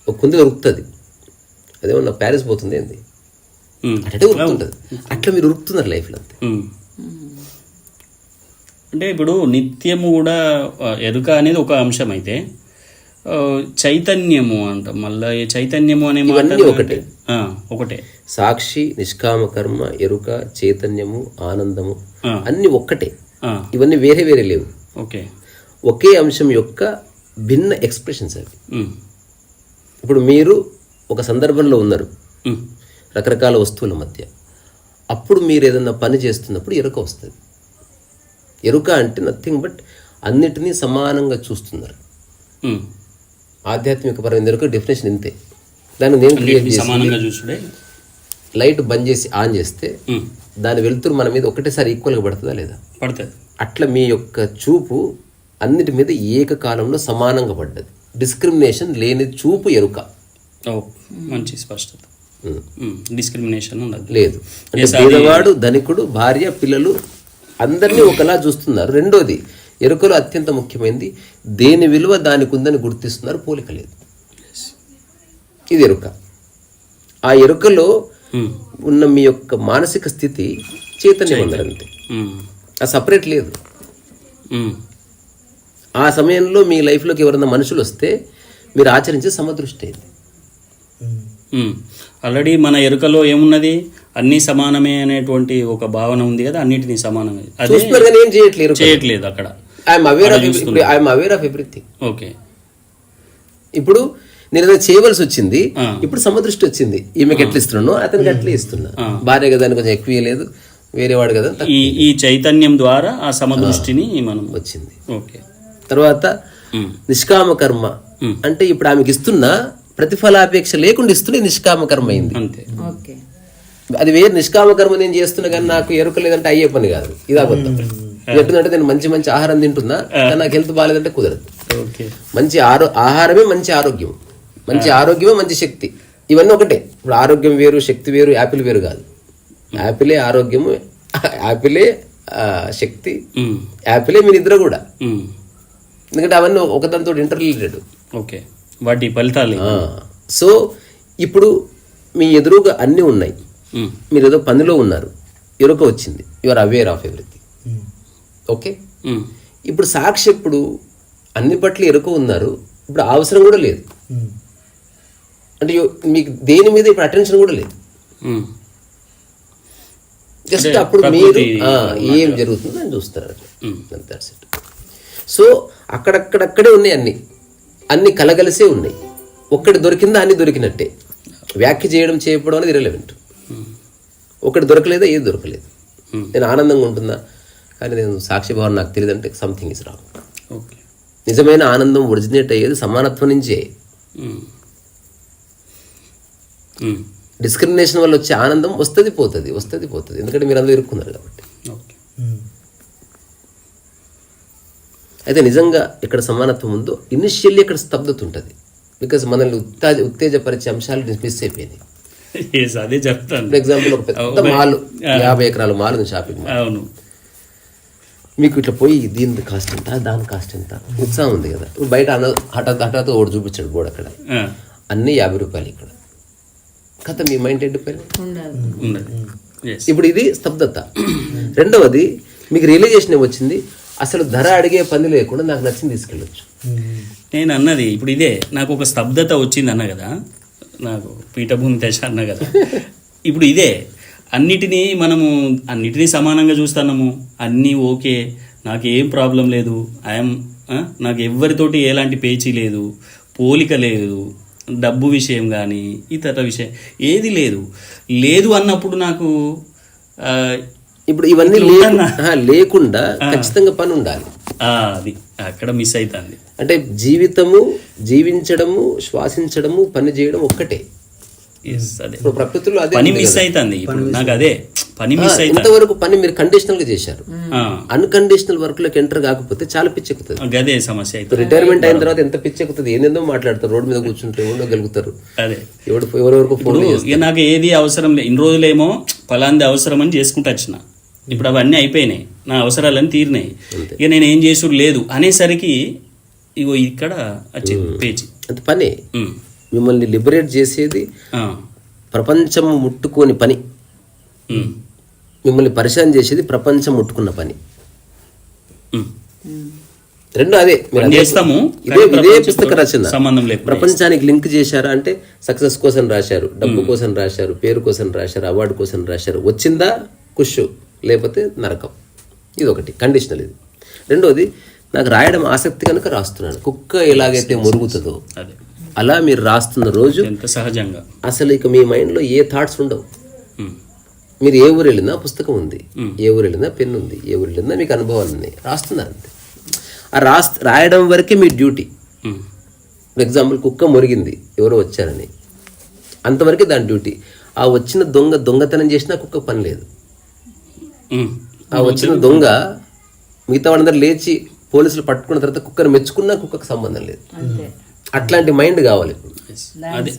ఒక కుంది ఉరుకుతుంది, అదేమన్నా ప్యారిస్ పోతుంది ఏంది, అట్టే ఉరుకుతుంటుంది. అట్లా మీరు ఉరుకుతున్నారు లైఫ్లో అంతే. అంటే ఇప్పుడు నిత్యము కూడా ఎరుక అనేది ఒక అంశం అయితే చైతన్యము అంట, మళ్ళీ చైతన్యము అనే మాట ఇవన్నీ ఒకటే. ఒకటే. సాక్షి, నిష్కామ కర్మ, ఎరుక, చైతన్యము, ఆనందము అన్ని ఒక్కటే. ఇవన్నీ వేరే వేరే లేవు. ఓకే. ఒకే అంశం యొక్క భిన్న ఎక్స్ప్రెషన్స్ అవి. ఇప్పుడు మీరు ఒక సందర్భంలో ఉన్నారు రకరకాల వస్తువుల మధ్య, అప్పుడు మీరు ఏదన్నా పని చేస్తున్నప్పుడు ఎరుక వస్తుంది. ఎరుక అంటే నథింగ్ బట్ అన్నిటినీ సమానంగా చూస్తున్నారు. ఆధ్యాత్మిక పరమైన ఎరుక డెఫినేషన్ ఇంతే. దాన్ని నేను క్రియేట్ చేసి లైట్ బంద్ చేసి ఆన్ చేస్తే దాని వెలుతురు మన మీద ఒకటేసారి ఈక్వల్గా పడుతుందా లేదా? పడుతుంది. అట్లా మీ యొక్క చూపు అన్నిటి మీద ఏకకాలంలో సమానంగా పడ్డది. డిస్క్రిమినేషన్ లేని చూపు ఎరుక. మంచి స్పష్టత. డిస్క్రిమినేషన్ ఉండదు, లేదు. అంటే పేదవాడు, ధనికుడు, భార్య, పిల్లలు అందరినీ ఒకలా చూస్తున్నారు. రెండోది, ఎరుకలో అత్యంత ముఖ్యమైనది దేని విలువ దానికి ఉందని గుర్తిస్తున్నారు, పోలిక లేదు. ఇది ఎరుక. ఆ ఎరుకలో ఉన్న మీ యొక్క మానసిక స్థితి చైతన్యం అందరంతే, ఆ సపరేట్ లేదు. ఆ సమయంలో మీ లైఫ్లోకి ఎవరన్నా మనుషులు వస్తే మీరు ఆచరించే సమదృష్టి అయింది. ఆల్రెడీ మన ఎరుకలో ఏమున్నది, అన్ని సమానమే అనేటువంటి ఒక భావన ఉంది కదా, అన్నిటినీ సమానమే ఏం చేయట్లేదు అక్కడ. I'm aware of everything. Okay. ఇప్పుడు నేను ఏదైనా చేయవలసి వచ్చింది, ఇప్పుడు సమదృష్టి వచ్చింది. ఈమెకి ఎట్లా ఇస్తున్నాను, అతనికి అట్లే ఇస్తున్నా. భార్య కదా అని కొంచెం ఎక్కువ లేదు, వేరే వాడు కదా. ఈ చైతన్యం ద్వారా ఆ సమదృష్టిని మనం వచ్చింది. ఓకే. తర్వాత నిష్కామ కర్మ అంటే ఇప్పుడు ఆమెకి ఇస్తున్నా ప్రతిఫలాపేక్ష లేకుండా ఇస్తున్నా నిష్కామ కర్మ అయింది. అంతే. అది వేరే నిష్కామ కర్మ నేను చేస్తున్నా కానీ నాకు ఎరుక లేదంటే అయ్యే పని కాదు. ఇది అబద్ధం. ఎట్టుందంటే నేను మంచి మంచి ఆహారం తింటున్నా కానీ నాకు హెల్త్ బాగాలేదంటే కుదరదు. మంచి ఆహారమే మంచి ఆరోగ్యం, మంచి ఆరోగ్యమే మంచి శక్తి. ఇవన్నీ ఒకటే. ఇప్పుడు ఆరోగ్యం వేరు, శక్తి వేరు, యాపిల్ వేరు కాదు. యాపిలే ఆరోగ్యము, యాపిలే శక్తి, యాపిలే మీ నిద్ర కూడా. ఎందుకంటే అవన్నీ ఒకదానితో ఇంటర్రిలేటెడ్. ఓకే. వాటి ఫలితాలు. సో ఇప్పుడు మీ ఎదురుగా అన్నీ ఉన్నాయి, మీరు ఏదో పనిలో ఉన్నారు, ఎరుక వచ్చింది, your aware of everything. Okay. ఇప్పుడు సాక్షి ఇప్పుడు అన్ని పట్ల ఎరుక ఉన్నారు, ఇప్పుడు అవసరం కూడా లేదు. అంటే మీకు దేని మీద ఇప్పుడు అటెన్షన్ కూడా లేదు. జస్ట్ అప్పుడు మీరు ఏం జరుగుతుందో అని చూస్తారు. సో అక్కడక్కడక్కడే ఉన్నాయి, అన్ని కలగలిసే ఉన్నాయి. ఒక్కటి దొరికిందా అన్ని దొరికినట్టే. వ్యాఖ్య చేయడం చేయకపోవడం అనేది ఇర్రెలెవెంట్. ఒకటి దొరకలేదా, ఏది దొరకలేదు. నేను ఆనందంగా ఉంటున్నా కానీ నేను సాక్షి భావన నాకు తెలియదంటే సంథింగ్ ఇస్ రాంగ్. నిజమైన ఆనందం ఒరిజినేట్ అయ్యేది సమానత్వం నుంచే. డిస్క్రిమినేషన్ వల్ల వచ్చే ఆనందం వస్తుంది పోతుంది, వస్తుంది పోతుంది. ఎందుకంటే మీరు అందరూ ఇరుక్కున్నారు కాబట్టి. అయితే నిజంగా ఇక్కడ సమానత్వం ఉందో ఇనిషియల్లీ ఇక్కడ స్తబ్దత ఉంటుంది. బికాస్ మనల్ని ఉత్తేజపరిచే అంశాలు మిస్ అయిపోయినాయి. అదే చెప్తాను. ఫర్ ఎగ్జాంపుల్ ఒక పెద్ద మాల్, 50 ఎకరాల మాల్ ఉంది, షాపింగ్ మాల్. మీకు ఇట్లా పోయి దీని కాస్ట్ ఎంత, దాని కాస్ట్ ఎంత, ఉత్సాహం ఉంది కదా. బయట హఠాత్ ఒకటి చూపించాడు బోర్డు, అక్కడ అన్నీ 50 రూపాయలు, ఇక్కడ కథ మీ మైండ్ ఎండిపోయింది. ఇప్పుడు ఇది స్తబ్దత. రెండవది మీకు రియలైజేషన్ వచ్చింది, అసలు ధర అడిగే పని లేకుండా నాకు నచ్చింది తీసుకెళ్ళొచ్చు. నేను అన్నది ఇప్పుడు ఇదే, నాకు ఒక స్తబ్దత వచ్చింది అన్న కదా, నాకు పీఠభూమి దశ అన్న కదా. ఇప్పుడు ఇదే, అన్నిటినీ సమానంగా చూస్తున్నాము, అన్నీ ఓకే, నాకు ఏం ప్రాబ్లం లేదు, నాకు ఎవరితోటి ఎలాంటి పేచీ లేదు, పోలిక లేదు, డబ్బు విషయం కానీ ఇతర విషయం ఏది లేదు అన్నప్పుడు నాకు ఇప్పుడు ఇవన్నీ లేకుండా ఖచ్చితంగా పని ఉండాలి. అది అక్కడ మిస్ అవుతుంది. అంటే జీవితము, జీవించడము, శ్వాసించడము, పని చేయడం ఒక్కటే. ఇప్పుడు ప్రకృతిలో అదే పని మిస్ అవుతుంది. నాకు అదే పని మిస్ అవుతుంది. ఇంతవరకు పని మీరు కండిషనల్ గా చేశారు. అన్కండిషనల్ వర్క్ లోకి ఎంటర్ కాకపోతే చాలా పిచ్చెక్కుతుంది. అదే సమస్య. రిటైర్మెంట్ అయిన తర్వాత ఎంత పిచ్చెక్కుతుంది, ఏందో మాట్లాడతారు, రోడ్డు మీద కూర్చుంటే ఉండగలుగుతారు. అదే ఎవరెవరికి ఫోన్. నాకు ఏది అవసరం లేదు, ఇన్ని రోజులేమో పలాంది అవసరం అని చేసుకుంటూ వచ్చిన, ఇప్పుడు అవన్నీ అయిపోయినాయి, నా అవసరాలన్నీ తీరినాయి, ఇక నేను ఏం చేసుడు లేదు అనేసరికి ఇగో ఇక్కడ వచ్చింది పేజీ. అంత పని మిమ్మల్ని లిబరేట్ చేసేది ప్రపంచం ముట్టుకోని పని, మిమ్మల్ని పరిచయం చేసేది ప్రపంచం ముట్టుకున్న పని. రెండు అదే చేస్తాము. ఇదే పుస్తక రచన. సంబంధం లేదు. ప్రపంచానికి లింక్ చేశారా అంటే సక్సెస్ కోసం రాశారు, డబ్బు కోసం రాశారు, పేరు కోసం రాశారు, అవార్డు కోసం రాశారు. వచ్చిందా కుషు, లేకపోతే నరకం. ఇది ఒకటి కండిషనల్. ఇది రెండోది, నాకు రాయడం ఆసక్తి కనుక రాస్తున్నాను. కుక్క ఎలాగైతే మురుగుతుందో అలా మీరు రాస్తున్న రోజు ఎంత సహజంగా అసలు ఇక మీ మైండ్లో ఏ థాట్స్ ఉండవు. మీరు ఏ ఊరు వెళ్ళినా పుస్తకం ఉంది, ఏ ఊరు వెళ్ళినా పెన్ను ఉంది, ఏ ఊరు వెళ్ళినా మీకు అనుభవాలు ఉన్నాయి, రాస్తున్నారు అంతే. ఆ రాయడం వరకే మీ డ్యూటీ. ఫర్ ఎగ్జాంపుల్, కుక్క మురిగింది, ఎవరో వచ్చారని, అంతవరకే దాని డ్యూటీ. ఆ వచ్చిన దొంగతనం చేసినా కుక్క పని లేదు. ఆ వచ్చిన దొంగ మిగతా వాళ్ళందరూ లేచి పోలీసులు పట్టుకున్న తర్వాత కుక్కను మెచ్చుకున్నా కుక్కకు సంబంధం లేదు. అట్లాంటి మైండ్ కావాలి. అదే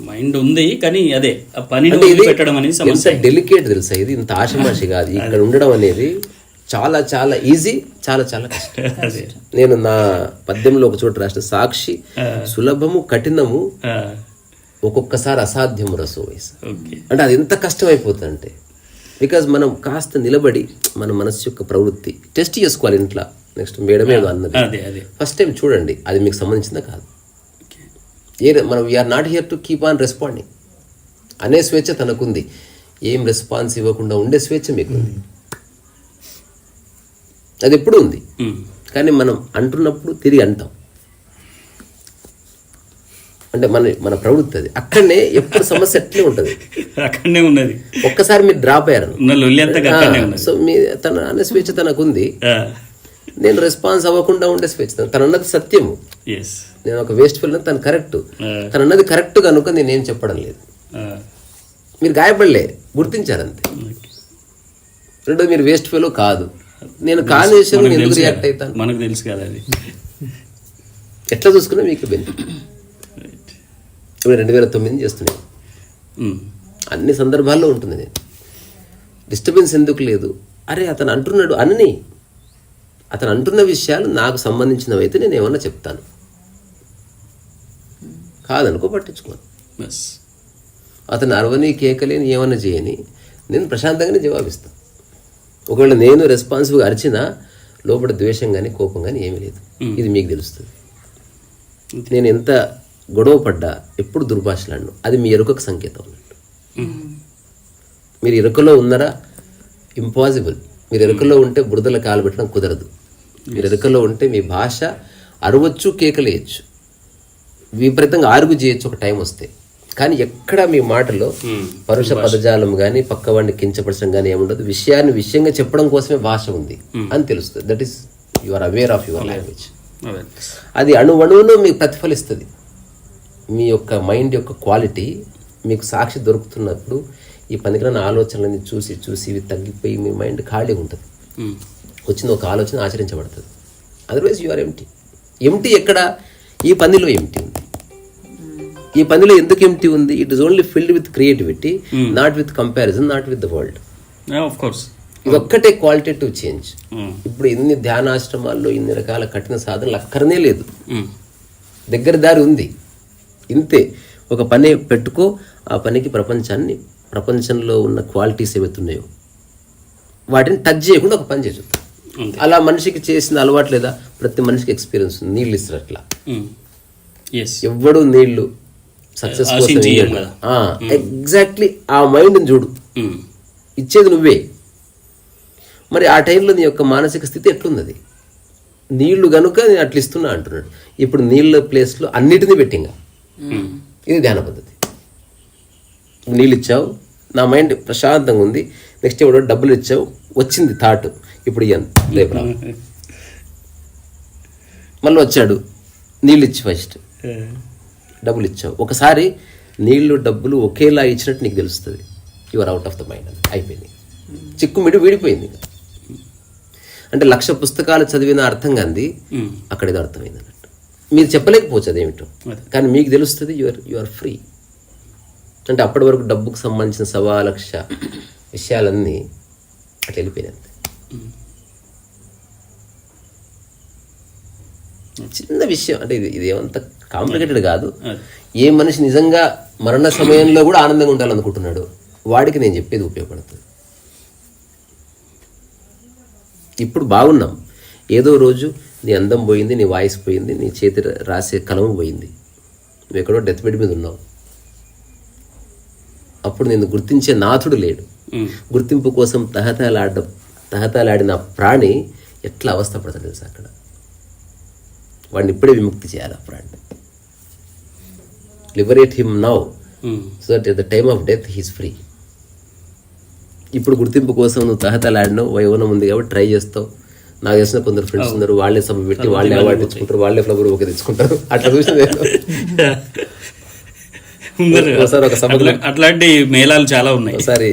మైండ్ ఉంది, కానీ అదే పని పెట్టడం అనేది ఎంత డెలికేట్ తెలుసా ఇది. ఇంత ఆశమాషి కాదు. ఇక్కడ ఉండడం అనేది చాలా చాలా ఈజీ, చాలా చాలా కష్టం. నేను నా పద్యంలో ఒక చోట రాసిన, సాక్షి సులభము కఠినము ఒక్కొక్కసారి అసాధ్యము రసో వయసు. అంటే అది ఎంత కష్టం అయిపోతుంది అంటే, బికాజ్ మనం కాస్త నిలబడి మన మనస్సు యొక్క ప్రవృత్తి టెస్ట్ చేసుకోవాలి ఇంట్లో. నెక్స్ట్ మేడం ఏదో అన్నది, ఫస్ట్ టైం చూడండి అది మీకు సంబంధించిందా కాదు. మనం we're not here to keep on responding అనే స్వేచ్ఛ తనకుంది. ఏం రెస్పాన్స్ ఇవ్వకుండా ఉండే స్వేచ్ఛ మీకుంది. అది ఎప్పుడు ఉంది, కానీ మనం అంటున్నప్పుడు తిరిగి అంటాం. అంటే మన ప్రవృత్తి అది. అక్కడనే ఎప్పుడు సమస్య ఎట్లే ఉంటుంది, అక్కడనే ఉన్నది. ఒక్కసారి మీరు డ్రాప్ అయ్యారు, సో మీ తన అనే స్వేచ్ఛ తనకుంది. నేను రెస్పాన్స్ అవ్వకుండా ఉండే స్వేచ్ఛ తను అన్నది సత్యము. నేను ఒక వేస్ట్ ఫెల్, తను కరెక్ట్, తను అన్నది కరెక్ట్ కనుక నేనేం చెప్పడం లేదు. మీరు గాయపడలే, గుర్తించారంతే. రెండోది, మీరు వేస్ట్ ఫెలో కాదు, నేను కాని విషయంలో ఎందుకు రియాక్ట్ అవుతాను, మనకు తెలుసు కదా అది. ఎట్లా చూసుకున్నా మీకు బెనిఫిట్. ఇప్పుడు 2009 చేస్తున్నాను, అన్ని సందర్భాల్లో ఉంటుంది. నేను డిస్టర్బెన్స్ ఎందుకు లేదు, అరే అతను అంటున్నాడు అన్ని, అతను అంటున్న విషయాలు నాకు సంబంధించినవి అయితే నేను ఏమన్నా చెప్తాను, కాదనుకో పట్టించుకోను. అతను అరవని కేకలేని ఏమన్నా చేయని నేను ప్రశాంతంగానే జవాబిస్తాను. ఒకవేళ నేను రెస్పాన్సివ్గా అరిచినా లోపల ద్వేషం కానీ కోపం కానీ ఏమీ లేదు. ఇది మీకు తెలుస్తుంది. నేను ఎంత గొడవ పడ్డా ఎప్పుడు దుర్భాషలాడను, అది మీ ఎరుకకు సంకేతం అన్నట్టు. మీరు ఎరుకలో ఉన్నారా, ఇంపాసిబుల్. మీరు ఎరుకలో ఉంటే బురదల కాలు పెట్టడం కుదరదు. మీరు ఎరుకలో ఉంటే మీ భాష అరవచ్చు, కేకలేయచ్చు, విపరీతంగా ఆరుగు చేయొచ్చు ఒక టైం వస్తే. కానీ ఎక్కడ మీ మాటలో పరుష పదజాలం కానీ పక్కవాడిని కించపరచడం కానీ ఏముండదు. విషయాన్ని విషయంగా చెప్పడం కోసమే భాష ఉంది అని తెలుస్తుంది. That is you are aware of your language. అది అణువణువులో మీకు ప్రతిఫలిస్తుంది. మీ యొక్క మైండ్ యొక్క క్వాలిటీ మీకు సాక్షి దొరుకుతున్నప్పుడు ఈ పనికిరాని ఆలోచనలన్నీ చూసి చూసి ఇవి తగ్గిపోయి మీ మైండ్ ఖాళీగా ఉంటుంది. వచ్చిన ఒక ఆలోచన ఆచరించబడుతుంది. Otherwise you are empty. ఎక్కడ? ఈ పనిలో ఎంటీ ఉంది. ఈ పనిలో ఎందుకు ఎంటీ ఉంది? It is only filled with creativity, not with comparison, not with the world. ఇది ఒక్కటే క్వాలిటేటివ్ చేంజ్. ఇప్పుడు ఇన్ని ధ్యానాశ్రమాల్లో ఇన్ని రకాల కఠిన సాధనలు అక్కరనే లేదు. దగ్గర దారి ఉంది. ఇంతే. ఒక పని పెట్టుకో, ఆ పనికి ప్రపంచంలో ఉన్న క్వాలిటీస్ ఏవైతున్నాయో వాటిని టచ్ చేయకుండా ఒక పని చేసు. అలా మనిషికి చేసిన అలవాటు లేదా? ప్రతి మనిషికి ఎక్స్పీరియన్స్ ఉంది. నీళ్ళు ఇస్తారు అట్లా. ఎవ్వడు నీళ్లు సక్సెస్ కోసం ఎగ్జాక్ట్లీ ఆ మైండ్ని చూడు, ఇచ్చేది నువ్వే. మరి ఆ టైంలో నీ యొక్క మానసిక స్థితి ఎట్లున్నది? నీళ్లు కనుక నేను అట్లా ఇస్తున్నా అంటున్నాడు. ఇప్పుడు నీళ్ళ ప్లేస్లో అన్నిటినీ పెట్టింగా. ఇది ధ్యాన పద్ధతి. నీళ్ళు ఇచ్చావు, నా మైండ్ ప్రశాంతంగా ఉంది. నెక్స్ట్ ఎవడో డబ్బులు ఇచ్చావు, వచ్చింది థాట్, ఇప్పుడు ఇయ్యాను రేపు రా. మళ్ళీ వచ్చాడు, నీళ్ళు ఇచ్చి ఫస్ట్ డబ్బులు ఇచ్చావు. ఒకసారి నీళ్లు డబ్బులు ఒకేలా ఇచ్చినట్టు నీకు తెలుస్తుంది. Your out of the mind. అని అయిపోయింది. చిక్కుమిడి వీడిపోయింది. అంటే 1,00,000 పుస్తకాలు చదివిన అర్థం కాంది అక్కడ ఏదో అర్థమైంది అన్నట్టు. మీరు చెప్పలేకపోవచ్చు అదేమిటో, కానీ మీకు తెలుస్తుంది. You are free. అంటే అప్పటి వరకు డబ్బుకు సంబంధించిన 1,00,000 విషయాలన్నీ అట్లా వెళ్ళిపోయినాయి. చిన్న విషయం అంటే ఇది ఏమంత కాంప్లికేటెడ్ కాదు. ఏ మనిషి నిజంగా మరణ సమయంలో కూడా ఆనందంగా ఉండాలనుకుంటున్నాడు వాడికి నేను చెప్పేది ఉపయోగపడుతుంది. ఇప్పుడు బాగున్నాం, ఏదో రోజు నీ అందం పోయింది, నీ వాయిస్ పోయింది, నీ చేతి రాసే కలము పోయింది, నువ్వు ఎక్కడో డెత్ బెడ్ మీద ఉన్నావు. అప్పుడు నేను గుర్తించే నాథుడు లేడు. గుర్తింపు కోసం తహతలాడిన ప్రాణి ఎట్లా అవస్థపడతాడు తెలుసా? అక్కడ వాడిని ఇప్పుడే విముక్తి చేయాలి. ఆ ప్రాణి liberate him now so that at the time of death he's free. ఇప్పుడు గుర్తింపు కోసం నువ్వు తహతలాడినావు, యవ్వనం ఉంది కాబట్టి ట్రై చేస్తావు. నాకు తెలిసిన కొందరు ఫ్రెండ్స్ ఉన్నారు, వాళ్ళే సభ పెట్టి వాళ్ళే అవార్డు తెచ్చుకుంటారు, వాళ్ళే ఫ్లవర్ ఓకే తెచ్చుకుంటారు. అట్లా చూసిన ఒకసారి ఒక సభ అట్లాంటి మేళాలు చాలా ఉన్నాయి. ఒకసారి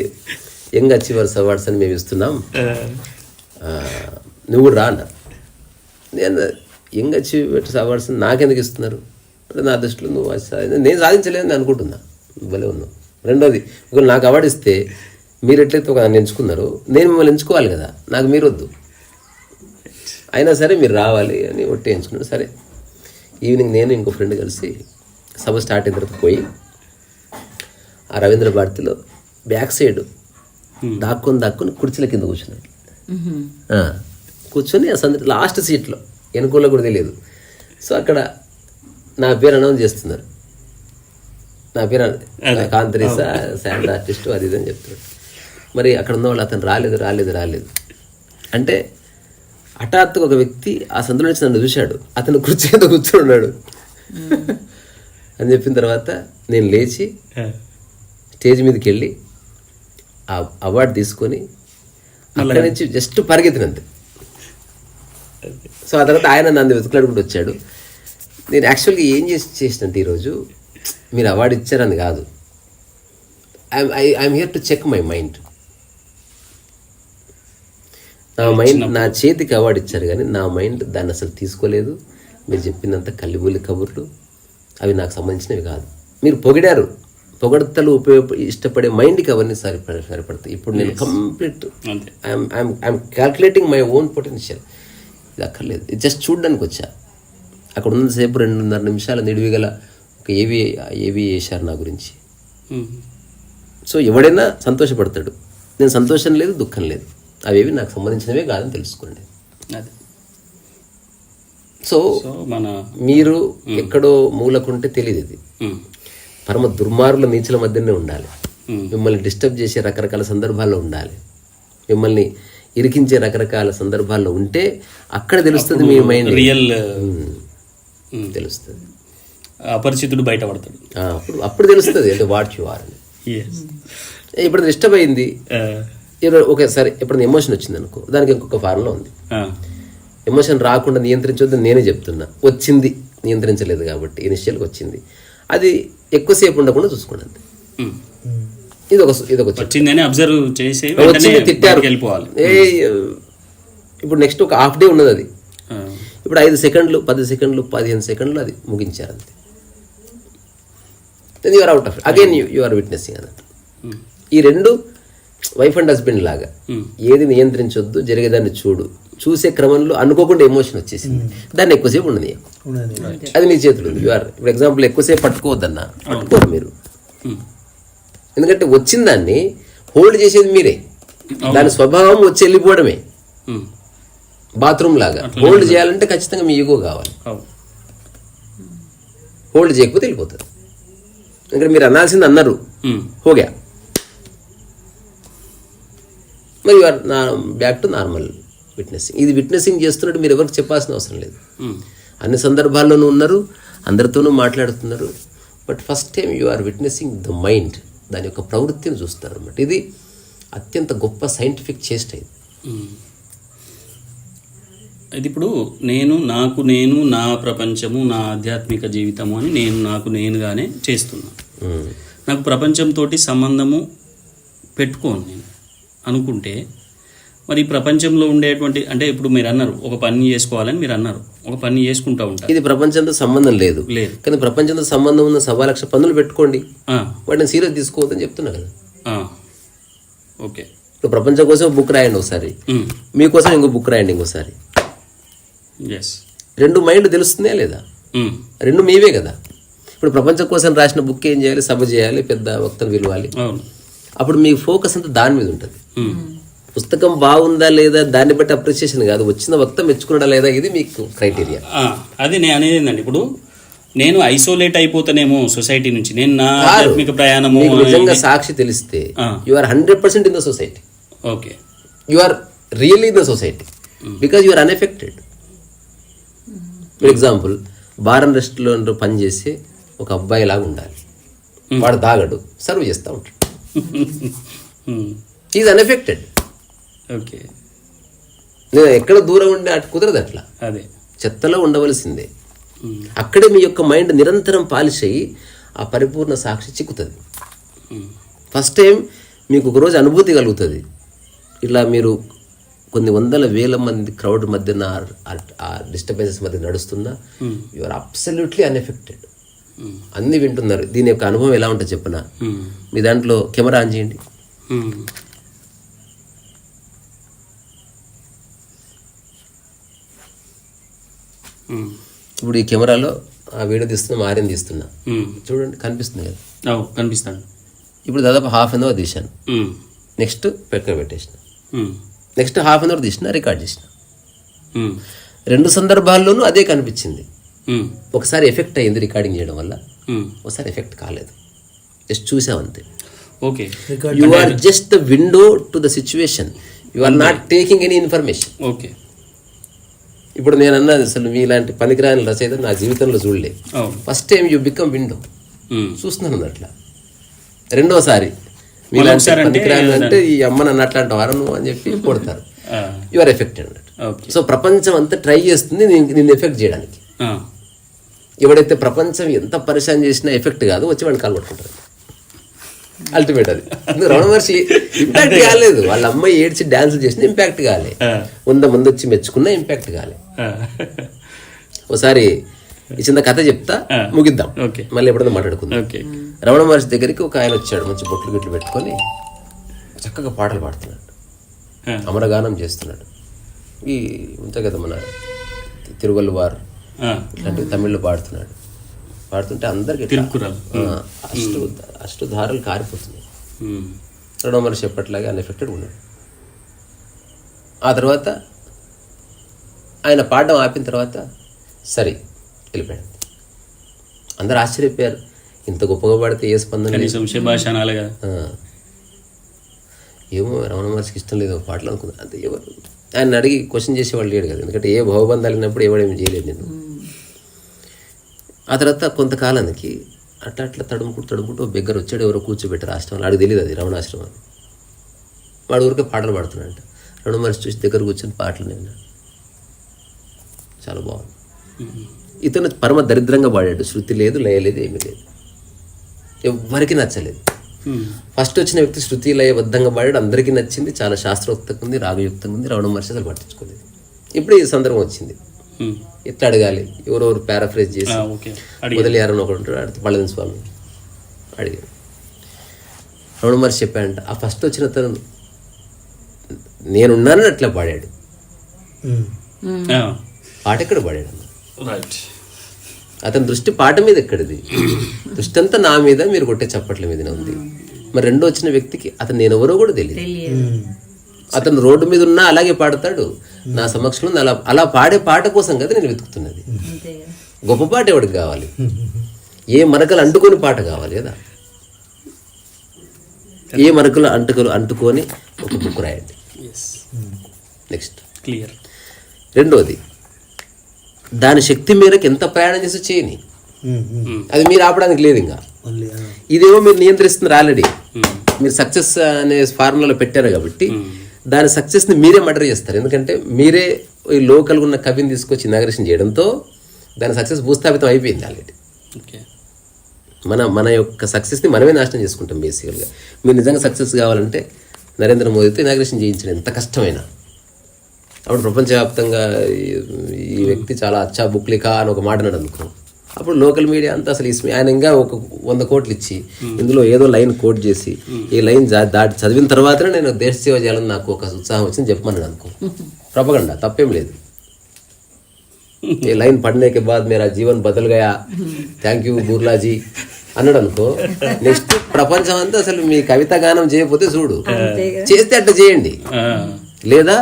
యంగ్ అచీవర్స్ అవార్డ్స్ అని మేము ఇస్తున్నాం, నువ్వు కూడా రా అన్నారు. నేను యంగ్ అచీవర్స్ అవార్డ్స్ నాకెందుకు ఇస్తున్నారు అంటే నా దృష్టిలో నువ్వు నేను సాధించలేదని అనుకుంటున్నా, భలే ఉన్నావు. రెండోది, ఒకవేళ నాకు అవార్డు ఇస్తే మీరు ఎట్లయితే ఒక నన్ను ఎంచుకున్నారు, నేను మిమ్మల్ని ఎంచుకోవాలి కదా, నాకు మీరు వద్దు. అయినా సరే మీరు రావాలి అని ఒట్టి ఎంచుకున్నాను. సరే, ఈవినింగ్ నేను ఇంకో ఫ్రెండ్ కలిసి సభ స్టార్ట్ అయిన తర్వాత పోయి ఆ రవీంద్ర భారతిలో బ్యాక్ సైడ్ దాక్కుని కుర్చీల కింద కూర్చున్నాడు. కూర్చొని అసలు లాస్ట్ సీట్లో వెనుకోలో కూడా తెలియదు. సో అక్కడ నా పేరు అనౌన్స్ చేస్తున్నారు. నా పేరు కాంతరీసా శాండ్ ఆర్టిస్టు అది ఇది అని చెప్తున్నాడు. మరి అక్కడ ఉన్న వాళ్ళు అతను రాలేదు అంటే హఠాత్తుగా ఒక వ్యక్తి ఆ సందులో నుంచి నన్ను చూశాడు, అతను కుర్చీ కింద కూర్చున్నాడు అని చెప్పిన తర్వాత నేను లేచి స్టేజ్ మీదకి వెళ్ళి ఆ అవార్డు తీసుకొని అక్కడి నుంచి జస్ట్ పరిగెత్తినంతే. సో ఆ తర్వాత ఆయన నన్ను వెతుకులాడుకుంటూ వచ్చాడు. నేను యాక్చువల్గా ఏం చేసినంటే ఈరోజు మీరు అవార్డు ఇచ్చారని కాదు, I'm here to check my mind. నా చేతికి అవార్డు ఇచ్చారు కానీ నా మైండ్ దాన్ని అసలు తీసుకోలేదు. మీరు చెప్పినంత కల్లిబుల్లి కబుర్లు అవి నాకు సంబంధించినవి కాదు. మీరు పొగడతలు ఇష్టపడే మైండ్కి అవన్నీ సరిపడతాయి. ఇప్పుడు నేను complete I'm calculating my own potential. ఇది అక్కర్లేదు, ఇది జస్ట్ చూడడానికి వచ్చా. అక్కడ ఉన్నంతసేపు 2.5 నిమిషాల నిడివిగల ఒక ఏవి వేశారు నా గురించి. సో ఎవడైనా సంతోషపడతాడు, నేను సంతోషం లేదు దుఃఖం లేదు, అవేవి నాకు సంబంధించినవే కాదని తెలుసుకోండి. సో మీరు ఎక్కడో మూలకుంటే తెలియదు. ఇది పరమ దుర్మార్గుల నీచుల మధ్యనే ఉండాలి. మిమ్మల్ని డిస్టర్బ్ చేసే రకరకాల సందర్భాల్లో ఉండాలి. మిమ్మల్ని ఇరికించే రకరకాల సందర్భాల్లో ఉంటే అక్కడ తెలుస్తుంది మీ మైండ్ రియల్ తెలుస్తుంది. అపరిచితుడు బయటపడతాడు. అప్పుడు తెలుస్తుంది అంటే వాట్ యు ఆర్ అని. ఇప్పుడు డిస్టర్బ్ అయింది ఓకే సరే, ఎప్పుడైనా ఎమోషన్ వచ్చింది అనుకో, దానికి ఇంకొక ఫార్ములా ఉంది. ఎమోషన్ రాకుండా నియంత్రించొద్దు నేనే చెప్తున్నా. వచ్చింది, నియంత్రించలేదు కాబట్టి ఇనిషియల్గా వచ్చింది, అది ఎక్కువసేపు ఉండకుండా చూసుకోండి అంతే. ఇది ఒక వచ్చిందని అబ్జర్వ్ చేసి తిట్టారు వెళ్ళిపోవాలి. ఇప్పుడు నెక్స్ట్ ఒక హాఫ్ డే ఉన్నది, అది ఇప్పుడు 5 సెకండ్లు 10 సెకండ్లు 15 సెకండ్లు అది ముగించారు అంతే. Then you're out of it again you are witnessing అన్నట్టు. ఈ రెండు వైఫ్ అండ్ హస్బెండ్ లాగా, ఏది నియంత్రించొద్దు, జరిగేదాన్ని చూసే క్రమంలో అనుకోకుండా ఎమోషన్ వచ్చేసింది, దాన్ని ఎక్కువసేపు ఉండదు, అది నీ చేతులు ఉంది. ఇప్పుడు ఎగ్జాంపుల్ ఎక్కువసేపు పట్టుకోవద్దన్నా పట్టుకోరు మీరు, ఎందుకంటే వచ్చిన దాన్ని హోల్డ్ చేసేది మీరే. దాని స్వభావం వచ్చి వెళ్ళిపోవడమే. బాత్రూమ్ లాగా హోల్డ్ చేయాలంటే ఖచ్చితంగా మీ ఈగో కావాలి. హోల్డ్ చేయకపోతే వెళ్ళిపోతారు. ఎందుకంటే మీరు అనాల్సింది అన్నారు, హోగా, మరి you're back to normal witnessing. ఇది విట్నెసింగ్ చేస్తున్నట్టు మీరు ఎవరికి చెప్పాల్సిన అవసరం లేదు. అన్ని సందర్భాల్లోనూ ఉన్నారు, అందరితోనూ మాట్లాడుతున్నారు. But first time you are witnessing the mind, దాని యొక్క ప్రవృత్తిని చూస్తారు అన్నమాట. ఇది అత్యంత గొప్ప సైంటిఫిక్ చేష్ట. ఇది ఇప్పుడు నేను నా ప్రపంచము, నా ఆధ్యాత్మిక జీవితము అని నాకు నేనుగానే చేస్తున్నా. నాకు ప్రపంచంతో సంబంధము పెట్టుకోను నేను అనుకుంటే, మరి ఈ ప్రపంచంలో ఉండేటువంటి, అంటే ఇప్పుడు మీరు అన్నారు ఒక పని చేసుకోవాలని, మీరు అన్నారు ఒక పని చేసుకుంటూ ఉంటారు. ఇది ప్రపంచంతో సంబంధం లేదు, కానీ ప్రపంచంతో సంబంధం ఉన్న 1,00,000 పనులు పెట్టుకోండి, వాటిని సీరియస్ తీసుకోవద్దని చెప్తున్నా కదా. ఓకే, ఇప్పుడు ప్రపంచం కోసం బుక్ రాయండి ఒకసారి, మీకోసం ఇంకో బుక్ రాయండి ఇంకోసారి. ఎస్. రెండు మైండ్ తెలుస్తుందే లేదా? రెండు మీవే కదా. ఇప్పుడు ప్రపంచం కోసం రాసిన బుక్ ఏం చేయాలి? సభ చేయాలి, పెద్ద వక్తను పిలవాలి. అప్పుడు మీ ఫోకస్ అంతా దాని మీద ఉంటుంది. పుస్తకం బాగుందా లేదా దాన్ని బట్టి అప్రిసియేషన్ కాదు, వచ్చిన వక్త మెచ్చుకున్నాడా లేదా, ఇది మీకు క్రైటీరియా. అది నేను అనేది ఏంటండి, ఇప్పుడు నేను ఐసోలేట్ అయిపోతానేమో సొసైటీ నుంచి, నేను నా ఆధ్యాత్మిక ప్రయాణము నిజంగా సాక్షి తెలిస్తే you are 100% in the society. Okay, you are really in the society because you are unaffected. For example, bar and restaurant పనిచేసి ఒక అబ్బాయి లాగా ఉండాలి. వాడు తాగడు, సర్వ్ చేస్తూ ఉంటాడు. Is unaffected. ఓకే, నేను ఎక్కడ దూరం ఉండే అటు కుదరదు. అట్లా అదే చెత్తలో ఉండవలసిందే. అక్కడే మీ యొక్క మైండ్ నిరంతరం పాలిష్ అయ్యి ఆ పరిపూర్ణ సాక్షి చిక్కుతుంది. ఫస్ట్ టైం మీకు ఒకరోజు అనుభూతి కలుగుతుంది. ఇలా మీరు కొన్ని వందల వేల మంది క్రౌడ్ మధ్యన ఆ డిస్టర్బెన్సెస్ మధ్య నడుస్తున్నా యు ఆర్ అబ్సల్యూట్లీ అన్ఎఫెక్టెడ్. అన్నీ వింటున్నారు. దీని యొక్క అనుభవం ఎలా ఉంటుంది చెప్పనా? మీ దాంట్లో కెమెరా ఆన్ చేయండి. ఇప్పుడు ఈ కెమెరాలో ఆ వీడియో తీస్తున్నా, ఆర్యన్ తీస్తున్నా, చూడండి కనిపిస్తుంది కదా? కనిపిస్తాను. ఇప్పుడు దాదాపు ½ an hour తీశాను. నెక్స్ట్ పెక్క పెట్టేసిన, నెక్స్ట్ ½ an hour తీసిన, రికార్డ్ చేసిన. రెండు సందర్భాల్లోనూ అదే కనిపించింది. ఒకసారి ఎఫెక్ట్ అయ్యింది రికార్డింగ్ చేయడం వల్ల, ఒకసారి ఎఫెక్ట్ కాలేదు. జస్ట్ చూసామంతే. Okay, you are just the window to the situation. You are not taking any information. Okay, ఇప్పుడు నేను అన్నది అసలు మీలాంటి పనికిరాని రచయిత నా జీవితంలో చూడలే. First time you become window, చూస్తున్నాను అట్లా. రెండోసారి మీలాంటి పనికిరాని అంటే ఈ అమ్మ నన్ను అట్లా అంటావారు నువ్వు అని చెప్పి కొడతారు. యు ఆర్ ఎఫెక్టెడ్ అన్నట్టు. సో ప్రపంచం అంతా ట్రై చేస్తుంది నిన్ను ఎఫెక్ట్ చేయడానికి. ఎవడైతే ప్రపంచం ఎంత పరిశాన్ చేసినా ఎఫెక్ట్ కాదు, వచ్చి వాడిని కాలు పట్టుకుంటారు. అల్టిమేట్ అది. రమణ మహర్షి ఇంపాక్ట్ కాలేదు. వాళ్ళ అమ్మాయి ఏడ్చి డాన్సులు చేసిన ఇంపాక్ట్ కాలే, 100 మంది వచ్చి మెచ్చుకున్నా ఇంపాక్ట్ కాలే. ఒకసారి ఈ చిన్న కథ చెప్తా, ముగిద్దాం, మళ్ళీ ఎప్పుడైనా మాట్లాడుకుందాం. రమణ మహర్షి దగ్గరికి ఒక ఆయన వచ్చాడు, మంచి బొట్లు గిట్లు పెట్టుకొని చక్కగా పాటలు పాడుతున్నాడు, అమరగానం చేస్తున్నాడు. ఈ ఉంటాయి కదా మన తిరువల్లువార్ ఇట్లాంటివి తమిళ్లో పాడుతున్నాడు. పాడుతుంటే అందరికి అష్టు ధారలు కారిపోతున్నాయి. రమణ మహర్షి ఎప్పట్లాగే అన్ఎఫెక్టెడ్ ఉన్నాడు. ఆ తర్వాత ఆయన పాడడం ఆపిన తర్వాత సరే వెళ్ళిపోయాడు. అందరు ఆశ్చర్యపోయారు, ఇంత గొప్పగా పాడితే ఏ స్పందన. ఏమో రమణ మహర్షికి ఇష్టం లేదు పాటలు అనుకుంది అంతే. ఎవరు ఆయన అడిగి క్వశ్చన్ చేసేవాళ్ళు లేడు కదా, ఎందుకంటే ఏ భవబంధాలు ఉన్నప్పుడు ఎవడేమి చేయలేదు నేను. ఆ తర్వాత కొంతకాలానికి అట్లా తడుముకుంటూ బెగ్గర వచ్చాడు. ఎవరో కూర్చోబెట్టారు ఆశ్రమంలో, ఆడికి తెలియదు అది రమణాశ్రమం. వాడు ఊరికే పాటలు పాడుతున్నాడంట. రమణ మహర్షి చూసి దగ్గర కూర్చొని పాటలు విన్నాడు. చాలా బాగుంది. ఇతను పరమ దరిద్రంగా పాడాడు, శృతి లేదు, లయ లేదు, ఏమీ లేదు, ఎవ్వరికి నచ్చలేదు. ఫస్ట్ వచ్చిన వ్యక్తి శృతి లయబద్ధంగా పాడాడు, అందరికీ నచ్చింది, చాలా శాస్త్రోక్తంగా ఉంది, రాగయుక్తంగా ఉంది. రమణ మహర్షి అసలు పట్టించుకోలేదు. ఇప్పుడు ఈ సందర్భం వచ్చింది, ఎట్లా అడగాలి, ఎవరెవరు పారాఫ్రైజ్ చేసి వదిలేయారని ఒకడు ఉంటాడు, అడిగితే పళ్ళని స్వామి అడిగారు. రమణ మహర్షి చెప్పాడంట, ఆ ఫస్ట్ వచ్చిన తను నేనున్నానని అట్లా పాడాడు. పాట ఎక్కడ పాడాడు అన్న, అతని దృష్టి పాట మీద ఎక్కడిది, దృష్టి అంతా నా మీద, మీరు కొట్టే చప్పట్ల మీదనే ఉంది. మరి రెండో వచ్చిన వ్యక్తికి అతను నేను ఎవరో కూడా తెలియదు. అతను రోడ్డు మీద ఉన్నా అలాగే పాడతాడు, నా సమక్షంలో అలా పాడే పాట కోసం కదా నేను వెతుకుతున్నది. గొప్ప పాట ఎవడికి కావాలి, ఏ మరకలు అంటుకొని పాట కావాలి కదా. ఏ మరకలు అంటుకొని ఒక బుక్ రాయండి. Next clear. రెండోది, దాని శక్తి మేరకు ఎంత ప్రయాణం చేసి చేయని, అది మీరు ఆపడానికి లేదు. ఇంకా ఇదేమో మీరు నియంత్రిస్తున్నారు ఆల్రెడీ, మీరు సక్సెస్ అనే ఫార్ములాలో పెట్టారు కాబట్టి దాని సక్సెస్ని మీరే మర్డర్ చేస్తారు. ఎందుకంటే మీరే ఈ లోకల్గా ఉన్న కవిని తీసుకొచ్చి ఇనాగ్రేషన్ చేయడంతో దాని సక్సెస్ భూస్థాపితం అయిపోయింది ఆల్రెడీ. మన యొక్క సక్సెస్ని మనమే నాశనం చేసుకుంటాం బేసికల్గా. మీరు నిజంగా సక్సెస్ కావాలంటే నరేంద్ర మోదీతో ఇనాగ్రేషన్ చేయించడం ఎంత కష్టమైనా. అప్పుడు ప్రపంచవ్యాప్తంగా ఈ వ్యక్తి చాలా అచ్చా బుక్లికా అని ఒక మాట అన్నాడు అనుకో, అప్పుడు లోకల్ మీడియా అంతా అసలు ఆయన ఇంకా ఒక 100 కోట్లు ఇచ్చి ఇందులో ఏదో లైన్ కోట్ చేసి ఈ లైన్ దాటి చదివిన తర్వాతనే నేను దేశ సేవ చేయాలని నాకు ఒక ఉత్సాహం వచ్చింది చెప్పమన్నాడు అనుకో. ప్రపగండా తప్పేం లేదు. ఈ line పడనే K బాద్ Mera Jeevan బదల్ Gaya, thank you బుర్లాజీ అన్నాడు అనుకో. నెక్స్ట్ ప్రపంచం అంతా అసలు మీ కవితా గానం చేయకపోతే చూడు, చేస్తే అట్లా చేయండి. లేదా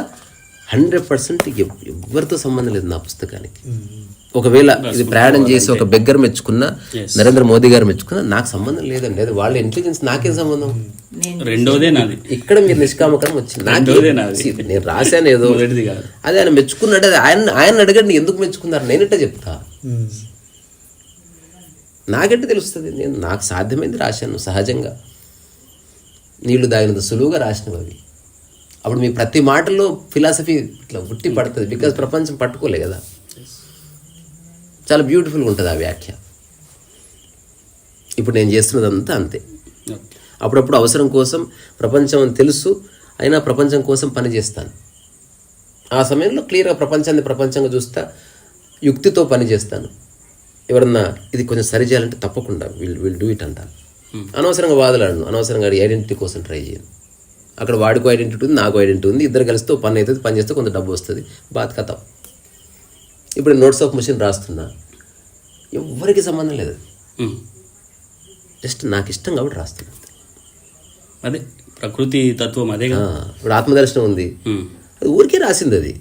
100% ఎవరితో సంబంధం లేదు నా పుస్తకానికి. ఒకవేళ ఇది ప్రయాణం చేసి ఒక బెగ్గర్ మెచ్చుకున్నా, నరేంద్ర మోదీ గారు మెచ్చుకున్నా నాకు సంబంధం లేదండి. అది వాళ్ళ ఇంటెలిజెన్స్, నాకేం సంబంధం. రెండోదే నాది. ఇక్కడ మీరు నిష్కామకరం వచ్చింది. నేను రాశాను ఏదో, అదే ఆయన మెచ్చుకున్నాడు. అది ఆయన అడగండి ఎందుకు మెచ్చుకున్నారు, నేనట్టే చెప్తా. నాకెట్ట తెలుస్తుంది? నేను నాకు సాధ్యమైంది రాశాను సహజంగా. నీళ్లు దాగినంత సులువుగా రాసినవి అవి. అప్పుడు మీ ప్రతి మాటలో ఫిలాసఫీ ఇట్లా ఉట్టి పడుతుంది. బికాజ్ ప్రపంచం పట్టుకోలే కదా. చాలా బ్యూటిఫుల్గా ఉంటుంది ఆ వ్యాఖ్య. ఇప్పుడు నేను చేస్తున్నదంతా అంతే. అప్పుడప్పుడు అవసరం కోసం ప్రపంచం అని తెలుసు, అయినా ప్రపంచం కోసం పని చేస్తాను. ఆ సమయంలో క్లియర్గా ప్రపంచంగా చూస్తా, యుక్తితో పని చేస్తాను. ఎవరన్నా ఇది కొంచెం సరి చేయాలంటే తప్పకుండా విల్ డూ ఇట్ అంటాను. అనవసరంగా వాదలాడను, అనవసరంగా ఐడెంటిటీ కోసం ట్రై చేయను. అక్కడ వాడికో ఐడెంటిటీ ఉంది, నాకు ఐడెంటిటీ ఉంది, ఇద్దరు కలిస్తే పని అవుతుంది, పని చేస్తే కొంత డబ్బు వస్తుంది, బాత్ కథ. ఇప్పుడు నోట్స్ ఆఫ్ మిషన్ రాస్తున్నా, ఎవరికి సంబంధం లేదు, జస్ట్ నాకు ఇష్టం కాబట్టి రాస్తున్నా. అదే ప్రకృతి తత్వం అదే కదా. ఇప్పుడు ఆత్మదర్శనం ఉంది, అది ఊరికే రాసింది. అది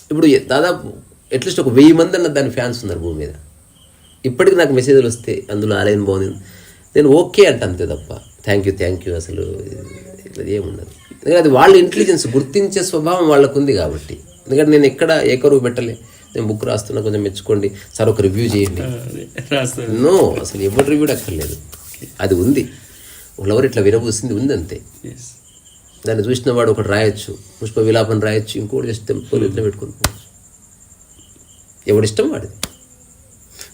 ఇప్పుడు దాదాపు అట్లీస్ట్ ఒక 1000 మంది అన్న దాని ఫ్యాన్స్ ఉన్నారు భూమి మీద. ఇప్పటికి నాకు మెసేజ్లు వస్తే అందులో ఆ లైన్ బాగుంది, నేను ఓకే అంటే అంతే తప్ప థ్యాంక్ యూ అసలు ఇట్లా ఏముండదు. ఎందుకంటే అది వాళ్ళ ఇంటెలిజెన్స్, గుర్తించే స్వభావం వాళ్ళకు ఉంది కాబట్టి. ఎందుకంటే నేను ఎక్కడ ఏ కరువు పెట్టలే. నేను బుక్ రాస్తున్నా, కొంచెం మెచ్చుకోండి సార్, ఒక రివ్యూ చేయండి. నో, అసలు ఎవరి రివ్యూ అక్కర్లేదు. అది ఉంది, ఎవరు ఇట్లా వినబూసింది ఉంది అంతే. దాన్ని చూసిన వాడు ఒకటి రాయొచ్చు, పుష్ప విలాపం రాయొచ్చు, ఇంకోటి చేస్తే ఇట్లా పెట్టుకుని పోవచ్చు. ఎవడిష్టం వాడిది.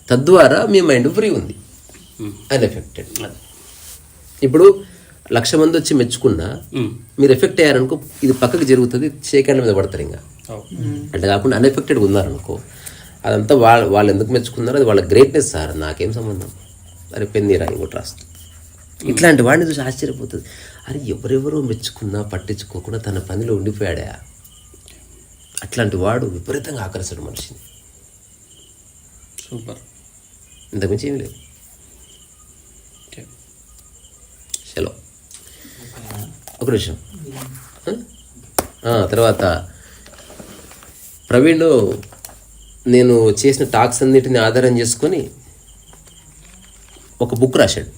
తద్వారా మీ మైండ్ ఫ్రీ ఉంది, అన్ఎఫెక్టెడ్. ఇప్పుడు 1,00,000 మంది వచ్చి మెచ్చుకున్నా మీరు ఎఫెక్ట్ అయ్యారనుకో, ఇది పక్కకి జరుగుతుంది, షేక్ మీద పడతారు. ఇంకా అంటే కాకుండా అన్ఎఫెక్టెడ్గా ఉన్నారనుకో, అదంతా వాళ్ళు ఎందుకు మెచ్చుకున్నారో అది వాళ్ళ గ్రేట్నెస్ సార్, నాకేం సంబంధం. అరే పెన్నీరా ఇంకోటి రాస్తుంది. ఇట్లాంటి వాడిని చూసి ఆశ్చర్యపోతుంది. అరే ఎవరెవరో మెచ్చుకున్నా పట్టించుకోకుండా తన పనిలో ఉండిపోయాడా. అట్లాంటి వాడు విపరీతంగా ఆకర్షణ మనిషిని. సూపర్. ఇంతకుమించి ఏమి లేదు. చలో ఒక నిమిషం. తర్వాత ప్రవీణ్ నేను చేసిన టాక్స్ అన్నిటిని ఆధారం చేసుకొని ఒక బుక్ రాశాడు.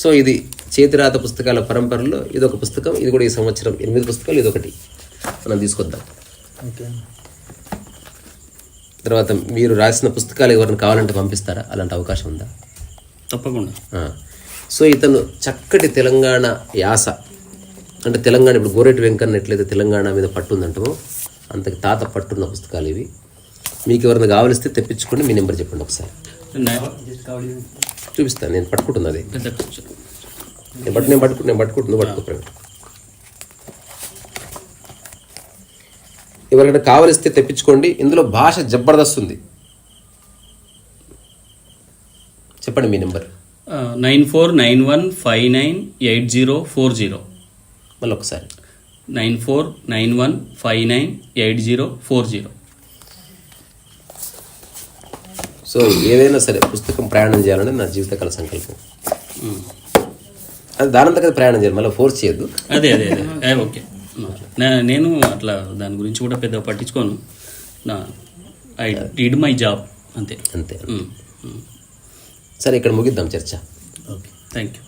సో ఇది చేతిరాత పుస్తకాల పరంపరలో ఇదొక పుస్తకం, ఇది కూడా ఈ సంవత్సరం 8 పుస్తకాలు, ఇదొకటి మనం తీసుకొద్దాం. తర్వాత మీరు రాసిన పుస్తకాలు ఎవరిని కావాలంటే పంపిస్తారా? అలాంటి అవకాశం ఉందా? తప్పకుండా. సో ఇతను చక్కటి తెలంగాణ యాస, అంటే తెలంగాణ ఇప్పుడు గోరెటి వెంకన్న ఎట్లయితే తెలంగాణ మీద పట్టు ఉందంటామో అంతకి తాత పట్టున్న పుస్తకాలు ఇవి. మీకు ఎవరైనా కావలిస్తే తెప్పించుకోండి, మీ నెంబర్ చెప్పండి ఒకసారి. చూపిస్తాను, నేను పట్టుకుంటున్నది. నేను పట్టుకుంటున్నా. ఎవరికైనా కావలిస్తే తెప్పించుకోండి. ఇందులో భాష జబర్దస్త్ ఉంది. చెప్పండి మీ నెంబర్. 9491598040. మళ్ళీ ఒకసారి 9491598040. సో ఏదైనా సరే పుస్తకం ప్రయాణం చేయాలని నా జీవితకాల సంకల్పం. అది దానంతగా ప్రయాణం చేయాలి, మళ్ళీ ఫోర్స్ చేయొద్దు. అదే ఓకే. నేను అట్లా దాని గురించి కూడా పెద్దగా పట్టించుకోను. ఐ డిడ్ మై జాబ్ అంతే. సరే ఇక్కడ ముగిద్దాం చర్చ. Okay, thank you.